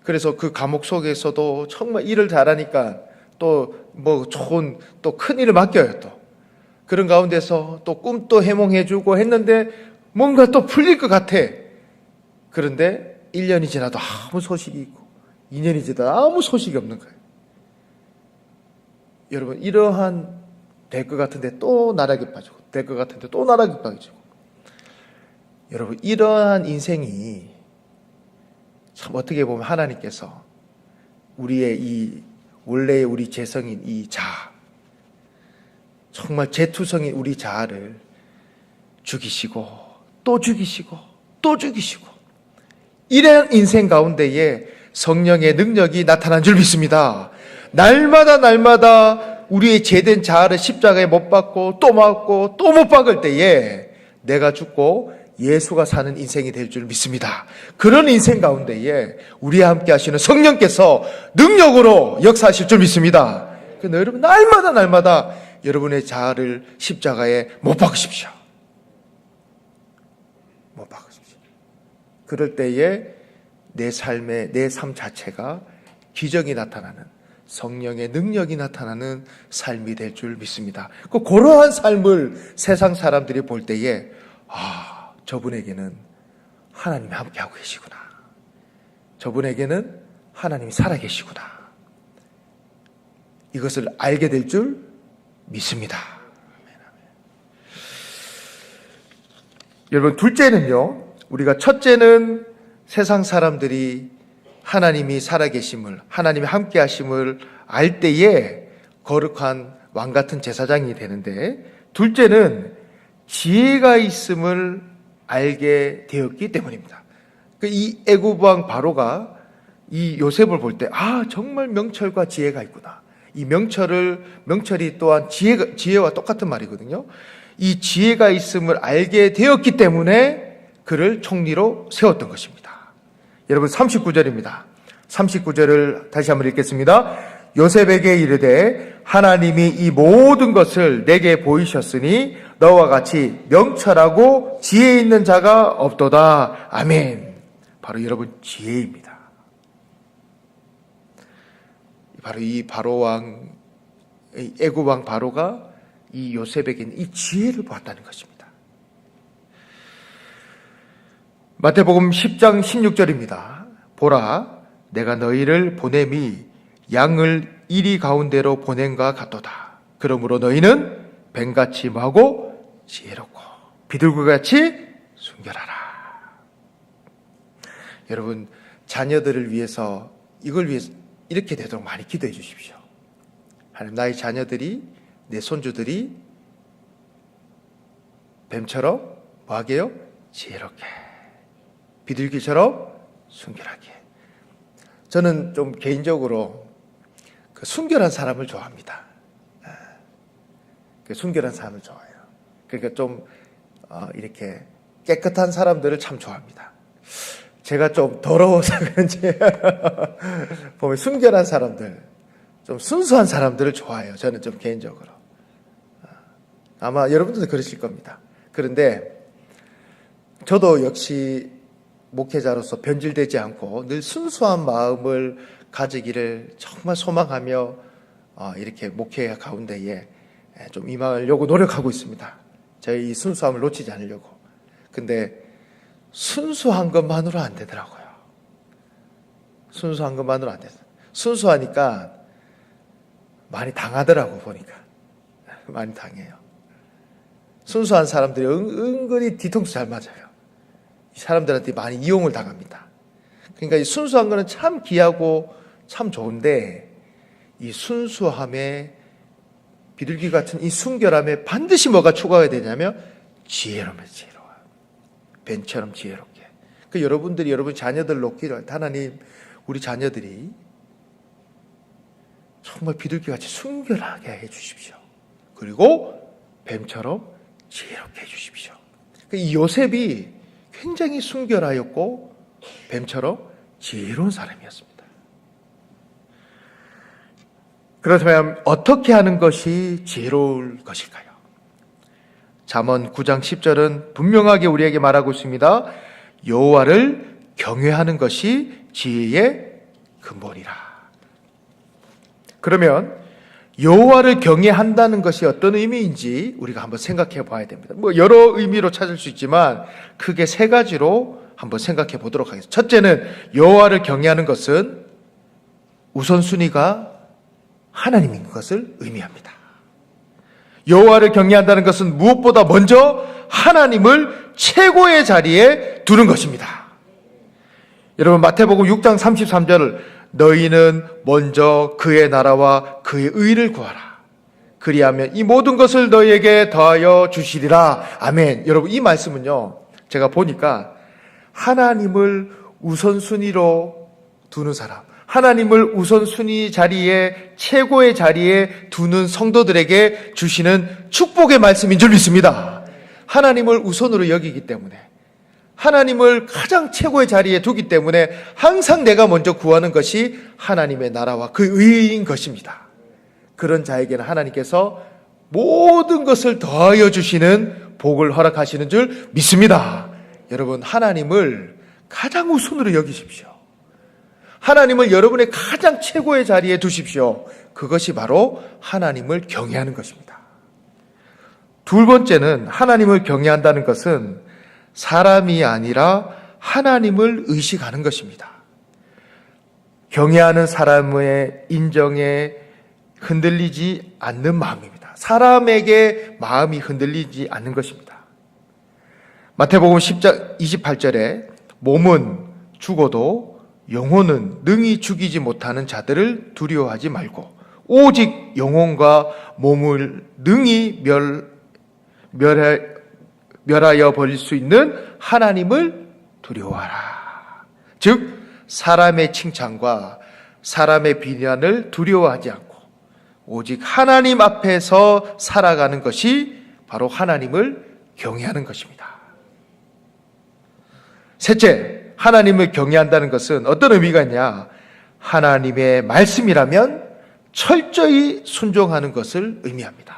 그래서 그 감옥 속에서도 정말 일을 잘하니까 또 뭐 좋은 또 큰 일을 맡겨요. 또 그런 가운데서 또 꿈도 해몽해주고 했는데 뭔가 또 풀릴 것 같아. 그런데 1년이 지나도 아무 소식이 있고 2년이 지나도 아무 소식이 없는 거예요. 여러분, 이러한 될 것 같은데 또 나락에 빠지고 될 것 같은데 또 나락에 빠지고 여러분, 이러한 인생이 참 어떻게 보면 하나님께서 우리의 원래의 우리 재성인 이 자아, 정말 재투성인 우리 자아를 죽이시고 또 죽이시고 또 죽이시고 이런 인생 가운데에 성령의 능력이 나타난 줄 믿습니다. 날마다 우리의 죄된 자아를 십자가에 못 박고 또 맞고 또 못 박을 때에 내가 죽고 예수가 사는 인생이 될 줄 믿습니다. 그런 인생 가운데에 우리와 함께 하시는 성령께서 능력으로 역사하실 줄 믿습니다. 그래서 여러분, 날마다 여러분의 자아를 십자가에 못 박으십시오. 그럴 때에 내 삶 자체가 기적이 나타나는, 성령의 능력이 나타나는 삶이 될 줄 믿습니다. 그러한 삶을 세상 사람들이 볼 때에 저분에게는 하나님이 함께하고 계시구나. 저분에게는 하나님이 살아계시구나. 이것을 알게 될 줄 믿습니다. 여러분, 둘째는요, 우리가 첫째는 세상 사람들이 하나님이 살아계심을, 하나님이 함께하심을 알 때에 거룩한 왕같은 제사장이 되는데, 둘째는 지혜가 있음을 알게 되었기 때문입니다. 이 애굽왕 바로가 이 요셉을 볼 때, 정말 명철과 지혜가 있구나. 이 명철이 또한 지혜와 똑같은 말이거든요. 이 지혜가 있음을 알게 되었기 때문에 그를 총리로 세웠던 것입니다. 여러분, 39절입니다. 39절을 다시 한번 읽겠습니다. 요셉에게 이르되 하나님이 이 모든 것을 내게 보이셨으니 너와 같이 명철하고 지혜 있는 자가 없도다. 아멘. 바로 여러분, 지혜입니다. 바로 이 바로왕, 애굽왕 바로가 이 요셉에게는 이 지혜를 보았다는 것입니다. 마태복음 10장 16절입니다. 보라, 내가 너희를 보냄이 양을 이리 가운데로 보낸과 같도다. 그러므로 너희는 뱀같이 마고 지혜롭고 비둘기같이 순결하라. 여러분, 자녀들을 위해서, 이걸 위해서 이렇게 되도록 많이 기도해 주십시오. 하나님, 나의 자녀들이, 내 손주들이 뱀처럼 뭐하게요? 지혜롭게, 비둘기처럼 순결하게. 저는 좀 개인적으로 그 순결한 사람을 좋아합니다. 그 순결한 사람을 좋아해요. 그러니까 좀 이렇게 깨끗한 사람들을 참 좋아합니다. 제가 좀 더러워서 그런지 보면 순결한 사람들, 좀 순수한 사람들을 좋아해요. 저는 좀 개인적으로. 아마 여러분들도 그러실 겁니다. 그런데 저도 역시 목회자로서 변질되지 않고 늘 순수한 마음을 가지기를 정말 소망하며 이렇게 목회 가운데에 좀 임하려고 노력하고 있습니다. 저희 이 순수함을 놓치지 않으려고. 근데 순수한 것만으로 안 되더라고요. 순수한 것만으로 안 돼서. 순수하니까 많이 당하더라고, 보니까. 많이 당해요. 순수한 사람들이 은근히 뒤통수 잘 맞아요. 이 사람들한테 많이 이용을 당합니다. 그러니까 이 순수한 거는 참 귀하고 참 좋은데, 이 순수함에, 비둘기 같은 이 순결함에 반드시 뭐가 추가해야 되냐면 지혜로움을 지혜로워요. 뱀처럼 지혜롭게. 여러분들이 여러분 자녀들 놓기를 할 때, 하나님, 우리 자녀들이 정말 비둘기같이 순결하게 해 주십시오. 그리고 뱀처럼 지혜롭게 해 주십시오. 이 요셉이 굉장히 순결하였고 뱀처럼 지혜로운 사람이었습니다. 그렇다면 어떻게 하는 것이 지혜로울 것일까요? 잠언 9장 10절은 분명하게 우리에게 말하고 있습니다. 여호와를 경외하는 것이 지혜의 근본이라. 그러면 여호와를 경외한다는 것이 어떤 의미인지 우리가 한번 생각해 봐야 됩니다. 여러 의미로 찾을 수 있지만 크게 세 가지로 한번 생각해 보도록 하겠습니다. 첫째는, 여호와를 경외하는 것은 우선순위가 하나님인 것을 의미합니다. 여호와를 경외한다는 것은 무엇보다 먼저 하나님을 최고의 자리에 두는 것입니다. 여러분, 마태복음 6장 33절을 너희는 먼저 그의 나라와 그의 의를 구하라. 그리하면 이 모든 것을 너희에게 더하여 주시리라. 아멘. 여러분, 이 말씀은요, 제가 보니까 하나님을 우선순위로 두는 사람, 하나님을 우선순위 자리에, 최고의 자리에 두는 성도들에게 주시는 축복의 말씀인 줄 믿습니다. 하나님을 우선으로 여기기 때문에, 하나님을 가장 최고의 자리에 두기 때문에 항상 내가 먼저 구하는 것이 하나님의 나라와 그 의인 것입니다. 그런 자에게는 하나님께서 모든 것을 더하여 주시는 복을 허락하시는 줄 믿습니다. 여러분, 하나님을 가장 우선으로 여기십시오. 하나님을 여러분의 가장 최고의 자리에 두십시오. 그것이 바로 하나님을 경외하는 것입니다. 두 번째는 하나님을 경외한다는 것은 사람이 아니라 하나님을 의식하는 것입니다. 경외하는 사람의 인정에 흔들리지 않는 마음입니다. 사람에게 마음이 흔들리지 않는 것입니다. 마태복음 10장 28절에 몸은 죽어도 영혼은 능히 죽이지 못하는 자들을 두려워하지 말고 오직 영혼과 몸을 능히 멸하여 버릴 수 있는 하나님을 두려워하라. 즉 사람의 칭찬과 사람의 비난을 두려워하지 않고 오직 하나님 앞에서 살아가는 것이 바로 하나님을 경외하는 것입니다. 셋째, 하나님을 경외한다는 것은 어떤 의미가 있냐? 하나님의 말씀이라면 철저히 순종하는 것을 의미합니다.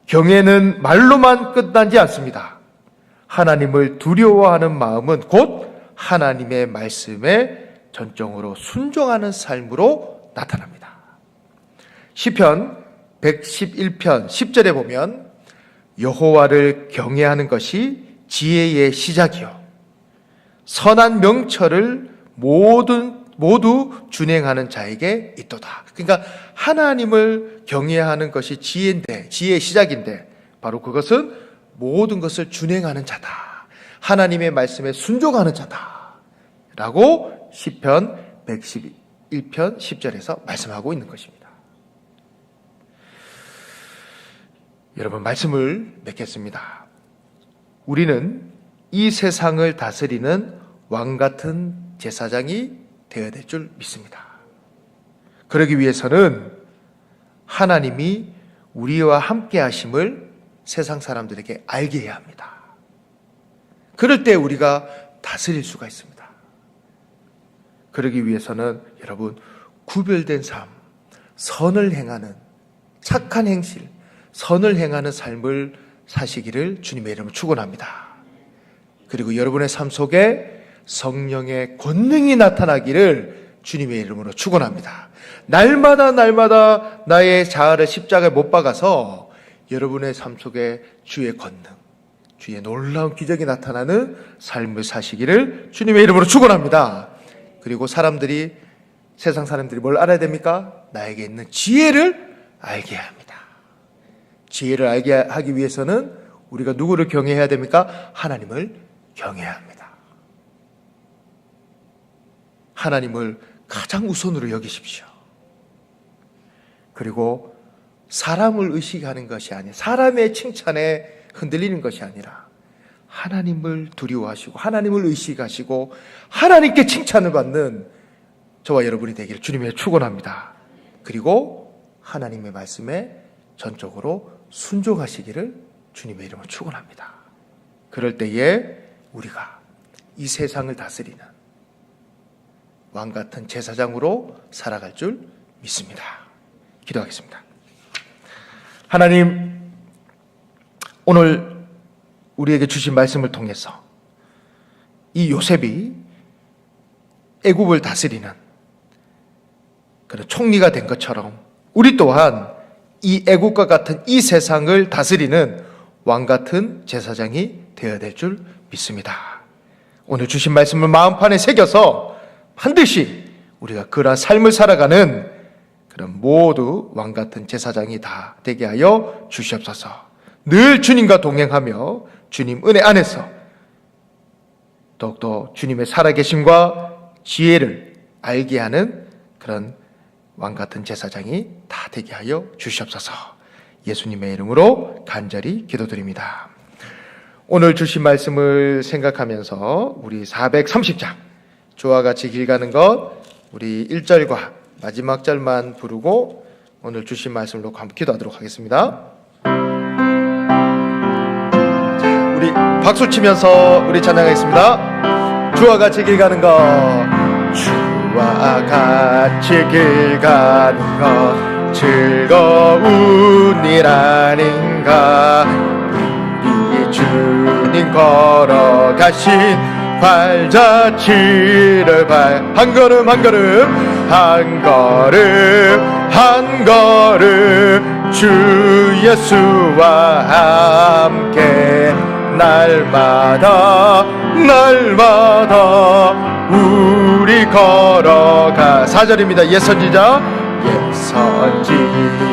경외는 말로만 끝나지 않습니다. 하나님을 두려워하는 마음은 곧 하나님의 말씀에 전적으로 순종하는 삶으로 나타납니다. 시편 111편 10절에 보면 여호와를 경외하는 것이 지혜의 시작이요 선한 명철을 모두 준행하는 자에게 있도다. 그러니까 하나님을 경외하는 것이 지혜의 시작인데 바로 그것은 모든 것을 준행하는 자다. 하나님의 말씀에 순종하는 자다. 라고 시편 111편 10절에서 말씀하고 있는 것입니다. 여러분 말씀을 맺겠습니다. 우리는 이 세상을 다스리는 왕 같은 제사장이 되어야 될 줄 믿습니다. 그러기 위해서는 하나님이 우리와 함께 하심을 세상 사람들에게 알게 해야 합니다. 그럴 때 우리가 다스릴 수가 있습니다. 그러기 위해서는 여러분 구별된 삶, 선을 행하는 착한 행실, 선을 행하는 삶을 사시기를 주님의 이름으로 축원합니다. 그리고 여러분의 삶 속에 성령의 권능이 나타나기를 주님의 이름으로 축원합니다. 날마다 나의 자아를 십자가에 못 박아서 여러분의 삶 속에 주의 권능, 주의 놀라운 기적이 나타나는 삶을 사시기를 주님의 이름으로 축원합니다. 그리고 세상 사람들이 뭘 알아야 됩니까? 나에게 있는 지혜를 알게 합니다. 지혜를 알게 하기 위해서는 우리가 누구를 경외해야 됩니까? 하나님을 경외해야 합니다. 하나님을 가장 우선으로 여기십시오. 그리고 사람을 의식하는 것이 아니라 사람의 칭찬에 흔들리는 것이 아니라 하나님을 두려워하시고 하나님을 의식하시고 하나님께 칭찬을 받는 저와 여러분이 되기를 주님의 축원합니다. 그리고 하나님의 말씀에 전적으로 순종하시기를 주님의 이름으로 축원합니다. 그럴 때에 우리가 이 세상을 다스리는 왕 같은 제사장으로 살아갈 줄 믿습니다. 기도하겠습니다. 하나님, 오늘 우리에게 주신 말씀을 통해서 이 요셉이 애굽을 다스리는 그런 총리가 된 것처럼 우리 또한 이 애국과 같은 이 세상을 다스리는 왕 같은 제사장이 되어야 될 줄 믿습니다. 오늘 주신 말씀을 마음판에 새겨서 반드시 우리가 그러한 삶을 살아가는 그런 모두 왕 같은 제사장이 다 되게 하여 주시옵소서. 늘 주님과 동행하며 주님 은혜 안에서 더욱더 주님의 살아계심과 지혜를 알게 하는 그런 왕 같은 제사장이 다 되게 하여 주시옵소서. 예수님의 이름으로 간절히 기도드립니다. 오늘 주신 말씀을 생각하면서 우리 430장 주와 같이 길 가는 것 우리 1절과 마지막 절만 부르고 오늘 주신 말씀을 놓고 한번 기도하도록 하겠습니다. 우리 박수 치면서 우리 찬양하겠습니다. 주와 같이 길 가는 것 주와 같이 길 가는 것 즐거운 일 아닌가. 우리 주님 걸어가신 발자취를 한 걸음 한 걸음 한 걸음 한 걸음 주 예수와 함께 날마다 날마다 우리 걸어가. 4절입니다. 옛선지자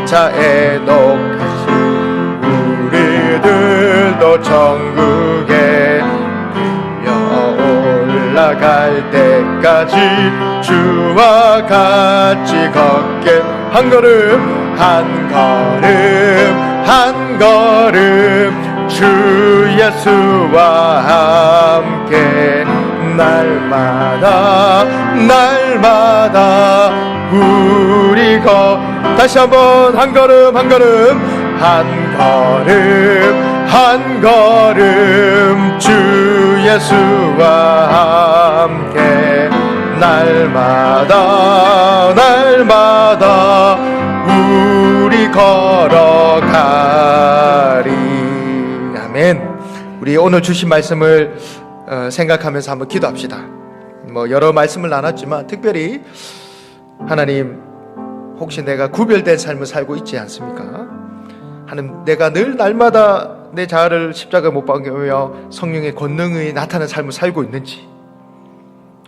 옛선지자에 녹하신 우리들도 천국에 올라갈 때까지 주와 같이 걷게. 한 걸음 한 걸음 한 걸음 주 예수와 함께 날마다 날마다 우리 다시 한번 한 걸음 한 걸음 한 걸음 한 걸음 주 예수와 함께 날마다 날마다 우리 걸어가리. 아멘. 우리 오늘 주신 말씀을 생각하면서 한번 기도합시다. 뭐 여러 말씀을 나눴지만 특별히 하나님, 혹시 내가 구별된 삶을 살고 있지 않습니까? 하나님, 내가 늘 날마다 내 자아를 십자가에 못 박으며 성령의 권능이 나타나는 삶을 살고 있는지,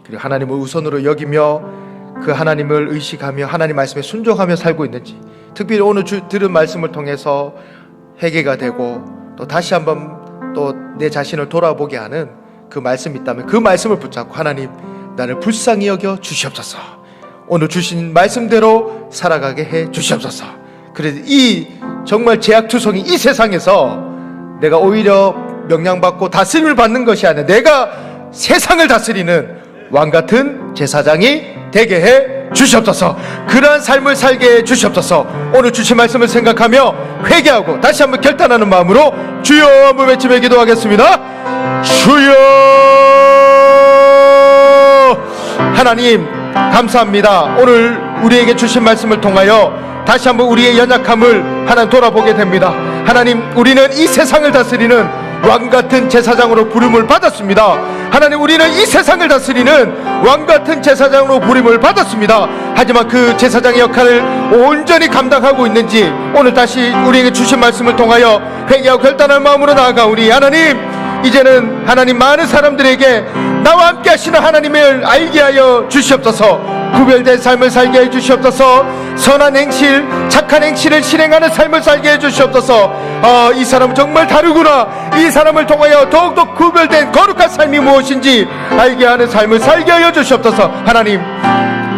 그리고 하나님을 우선으로 여기며 그 하나님을 의식하며 하나님 말씀에 순종하며 살고 있는지, 특별히 오늘 들은 말씀을 통해서 회개가 되고 또 다시 한번 또 내 자신을 돌아보게 하는 그 말씀이 있다면 그 말씀을 붙잡고 하나님, 나를 불쌍히 여겨 주시옵소서. 오늘 주신 말씀대로 살아가게 해 주시옵소서. 그래서 이 정말 제약투성이 이 세상에서 내가 오히려 명령받고 다스림을 받는 것이 아니라 내가 세상을 다스리는 왕같은 제사장이 되게 해 주시옵소서. 그러한 삶을 살게 해 주시옵소서. 오늘 주신 말씀을 생각하며 회개하고 다시 한번 결단하는 마음으로 주여 한번 외치며 기도하겠습니다. 주여. 하나님 감사합니다. 오늘 우리에게 주신 말씀을 통하여 다시 한번 우리의 연약함을 하나님 돌아보게 됩니다. 하나님, 우리는 이 세상을 다스리는 왕같은 제사장으로 부름을 받았습니다. 하나님, 우리는 이 세상을 다스리는 왕같은 제사장으로 부름을 받았습니다. 하지만 그 제사장의 역할을 온전히 감당하고 있는지 오늘 다시 우리에게 주신 말씀을 통하여 회개하고 결단할 마음으로 나아가오니, 하나님, 이제는 하나님 많은 사람들에게 나와 함께 하시는 하나님을 알게 하여 주시옵소서. 구별된 삶을 살게 해 주시옵소서. 선한 행실, 착한 행실을 실행하는 삶을 살게 해 주시옵소서. 이 사람은 정말 다르구나. 이 사람을 통하여 더욱더 구별된 거룩한 삶이 무엇인지 알게 하는 삶을 살게 하여 주시옵소서. 하나님,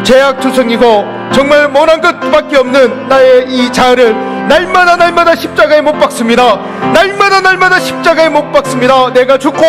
제약투성이고 정말 못한 것밖에 없는 나의 이 자아를 날마다 날마다 십자가에 못 박습니다. 날마다 날마다 십자가에 못 박습니다. 내가 죽고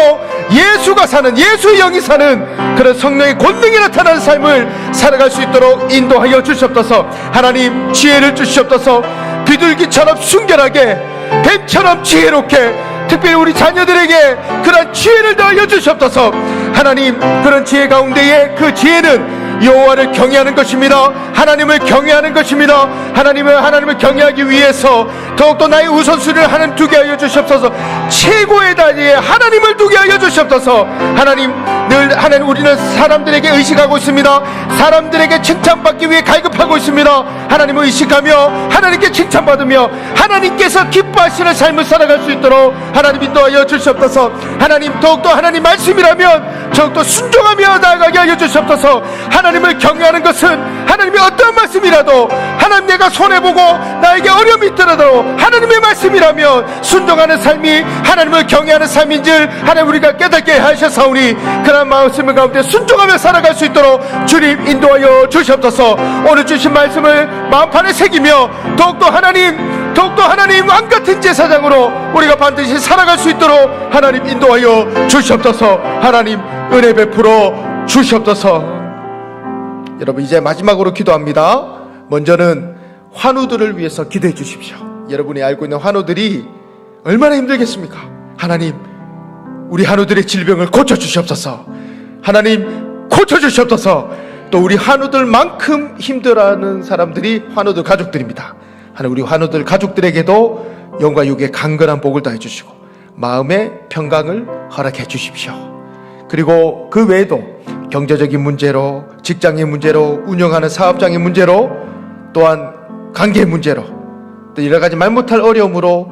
예수가 사는, 예수의 영이 사는 그런 성령의 권능이 나타나는 삶을 살아갈 수 있도록 인도하여 주시옵소서. 하나님, 지혜를 주시옵소서. 비둘기처럼 순결하게, 뱀처럼 지혜롭게, 특별히 우리 자녀들에게 그런 지혜를 더하여 주시옵소서. 하나님, 그런 지혜 가운데에 그 지혜는 여호와를 경외하는 것입니다. 하나님을 경외하는 것입니다. 하나님을 경외하기 위해서 더욱더 나의 우선순위를 하나님 두게 하여 주시옵소서. 최고의 단위에 하나님을 두게 하여 주시옵소서. 하나님, 늘 하나님, 우리는 사람들에게 의식하고 있습니다. 사람들에게 칭찬받기 위해 갈급하고 있습니다. 하나님을 의식하며 하나님께 칭찬받으며 하나님께서 기뻐하시는 삶을 살아갈 수 있도록 하나님 인도하여 주시옵소서. 하나님, 더욱더 하나님 말씀이라면 더욱더 순종하며 나아가게 하여 주시옵소서. 하나님을 경외하는 것은 하나님의 어떠한 말씀이라도, 하나님 내가 손해보고 나에게 어려움이 있더라도 하나님의 말씀이라면 순종하는 삶이 하나님을 경외하는 삶인 줄 하나님 우리가 깨닫게 하셨사오니, 그런 마음을 가운데 순종하며 살아갈 수 있도록 주님 인도하여 주시옵소서. 오늘 주신 말씀을 마음판에 새기며 더욱더 하나님 왕같은 제사장으로 우리가 반드시 살아갈 수 있도록 하나님 인도하여 주시옵소서. 하나님 은혜 베풀어 주시옵소서. 여러분, 이제 마지막으로 기도합니다. 먼저는 환우들을 위해서 기도해 주십시오. 여러분이 알고 있는 환우들이 얼마나 힘들겠습니까? 하나님, 우리 환우들의 질병을 고쳐주시옵소서. 하나님, 고쳐주시옵소서. 또 우리 환우들만큼 힘들어하는 사람들이 환우들 가족들입니다. 하나님, 우리 환우들 가족들에게도 영과 육의 강건한 복을 더해 주시고 마음의 평강을 허락해 주십시오. 그리고 그 외에도 경제적인 문제로, 직장의 문제로, 운영하는 사업장의 문제로, 또한 관계 문제로, 또 여러 가지 말 못할 어려움으로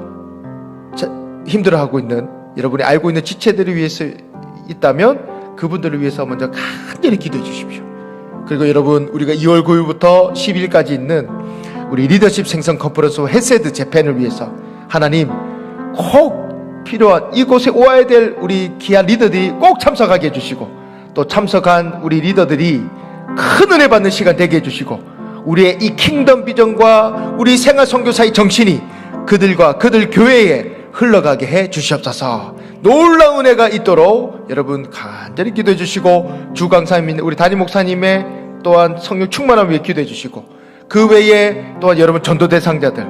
힘들어하고 있는 여러분이 알고 있는 지체들을 위해서 있다면 그분들을 위해서 먼저 간절히 기도해 주십시오. 그리고 여러분, 우리가 2월 9일부터 10일까지 있는 우리 리더십 생성 컨퍼런스 헤세드 재팬을 위해서 하나님 꼭 필요한 이곳에 오아야 될 우리 귀한 리더들이 꼭 참석하게 해주시고, 또 참석한 우리 리더들이 큰 은혜 받는 시간 되게 해주시고, 우리의 이 킹덤 비전과 우리 생활 선교사의 정신이 그들과 그들 교회에 흘러가게 해 주시옵소서. 놀라운 은혜가 있도록 여러분 간절히 기도해 주시고, 주 강사님 우리 담임 목사님의 또한 성령 충만함을 위해 기도해 주시고, 그 외에 또한 여러분 전도 대상자들,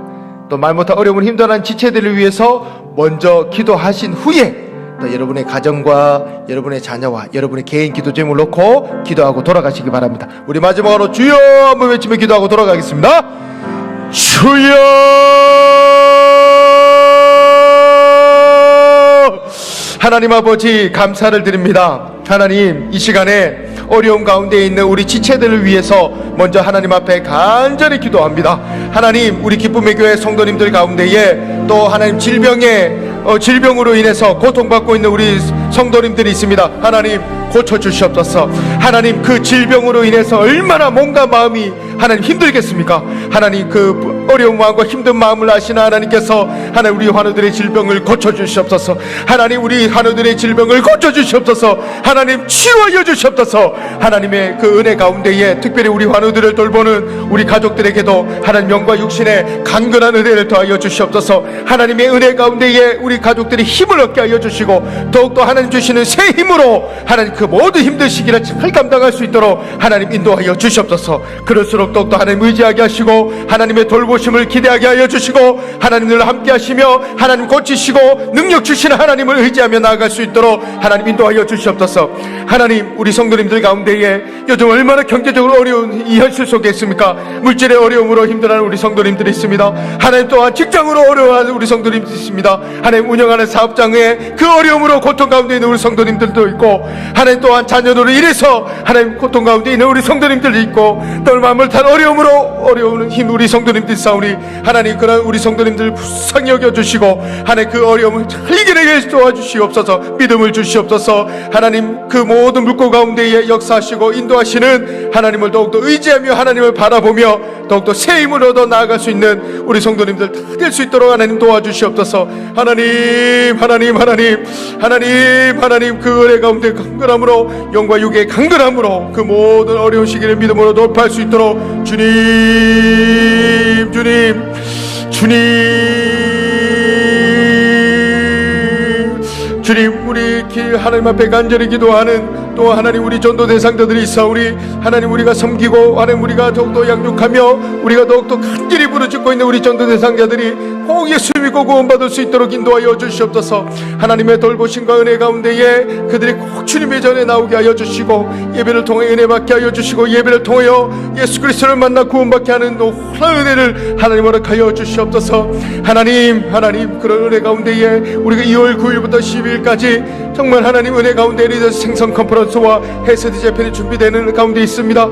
또 말 못할 어려움을 힘들어하는 지체들을 위해서 먼저 기도하신 후에 또 여러분의 가정과 여러분의 자녀와 여러분의 개인 기도 제목을 놓고 기도하고 돌아가시기 바랍니다. 우리 마지막으로 주여 한번 외치며 기도하고 돌아가겠습니다. 주여, 하나님 아버지 감사를 드립니다. 하나님, 이 시간에 어려움 가운데 있는 우리 지체들을 위해서 먼저 하나님 앞에 간절히 기도합니다. 하나님, 우리 기쁨의 교회 성도님들 가운데에 또 하나님 질병으로 인해서 고통받고 있는 우리 성도님들이 있습니다. 하나님 고쳐주시옵소서. 하나님, 그 질병으로 인해서 얼마나 몸과 마음이 하나님 힘들겠습니까? 하나님, 그 어려운 마음과 힘든 마음을 아시는 하나님께서 하나님 우리 환우들의 질병을 고쳐주시옵소서. 하나님, 우리 환우들의 질병을 고쳐주시옵소서. 하나님, 치유하여 주시옵소서. 하나님의 그 은혜 가운데에 특별히 우리 환우들을 돌보는 우리 가족들에게도 하나님 영과 육신의 강건한 은혜를 더하여 주시옵소서. 하나님의 은혜 가운데에 우리 가족들이 힘을 얻게 하여 주시고, 더욱더 하나님 주시는 새 힘으로 하나님 그 모든 힘든 시기를 잘 감당할 수 있도록 하나님 인도하여 주시옵소서. 그럴수록 더욱더 하나님 의지하게 하시고, 하나님의 돌보심을 기대하게 하여 주시고, 하나님 늘 함께 하시며 하나님 고치시고 능력 주시는 하나님을 의지하며 나아갈 수 있도록 하나님 인도하여 주시옵소서. 하나님, 우리 성도님들 가운데에 요즘 얼마나 경제적으로 어려운 이 현실 속에 있습니까? 물질의 어려움으로 힘들어하는 우리 성도님들이 있습니다. 하나님, 또한 직장으로 어려워하는 우리 성도님들이 있습니다. 하나님, 운영하는 사업장의 그 어려움으로 고통 가운데 있는 우리 성도님들도 있고, 하나님 또한 자녀들로 인해서 하나님 고통 가운데 있는 우리 성도님들도 있고, 또 마음을 탄 어려움으로 어려운 힘 우리 성도님들 싸우니 하나님, 그런 우리 성도님들 불쌍히 여겨주시고 하나님 그 어려움을 잘 이겨내게 도와주시옵소서. 믿음을 주시옵소서. 하나님, 그 모든 물고 가운데에 역사하시고 인도하시는 하나님을 더욱더 의지하며 하나님을 바라보며 더욱더 새 힘을 얻어 나아갈 수 있는 우리 성도님들 다 될 수 있도록 하나님 도와주시옵소서. 하나님, 하나님, 하나님, 하나님, 하나님, 그 은혜 가운데 강건함으로, 영과 육의 강건함으로 그 모든 어려운 시기를 믿음으로 돌파할 수 있도록 주님, 주님, 주님, 우리 하나님 앞에 간절히 기도하는 또 하나님 우리 전도 대상자들이 있사오니 하나님, 우리가 섬기고 하나님 우리가 더욱더 양육하며 우리가 더욱더 간절히 부르짖고 있는 우리 전도 대상자들이 꼭 예수 믿고 구원받을 수 있도록 인도하여 주시옵소서. 하나님의 돌보심과 은혜 가운데에 그들이 꼭 주님의 전에 나오게 하여 주시고, 예배를 통해 은혜 받게 하여 주시고, 예배를 통하여 예수 그리스도를 만나 구원받게 하는 놀라운 은혜를 하나님 허락하여 주시옵소서. 하나님, 하나님, 그런 은혜 가운데에 우리가 2월 9일부터 12일까지 정말 하나님 은혜 가운데 리더 생성 컨퍼런스와 헤세드 재팬이 준비되는 가운데 있습니다.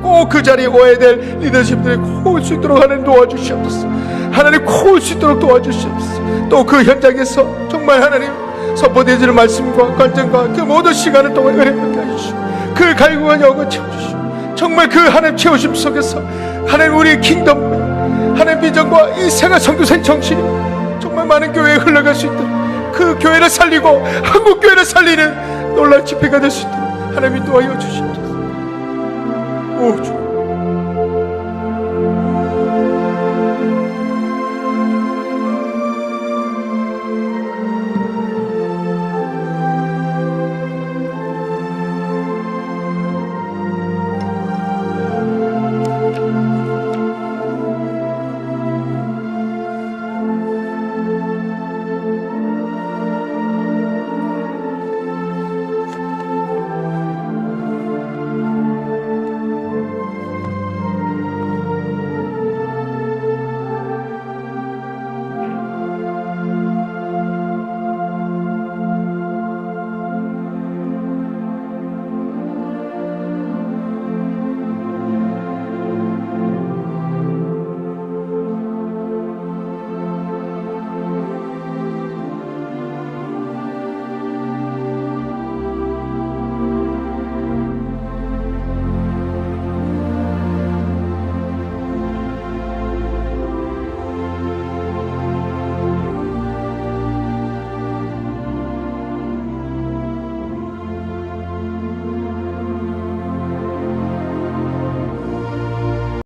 꼭 그 자리에 와야 될 리더십들이 꼭 올 수 있도록 하나님 도와주시옵소서. 하나님, 꼭 올 수 있도록 도와주시옵소서. 또 그 현장에서 정말 하나님 선포되지는 말씀과 간증과 그 모든 시간을 동안 은혜 받게 해주시고, 그 갈구와 영을 채워주시고, 정말 그 하나님 채우심 속에서 하나님 우리 킹덤 하나님 비전과 이 생활 선교사의 정신이 정말 많은 교회에 흘러갈 수 있도록, 그 교회를 살리고 한국 교회를 살리는 놀라운 집회가 될 수 있도록 하나님이 도와주시옵소서. 오 주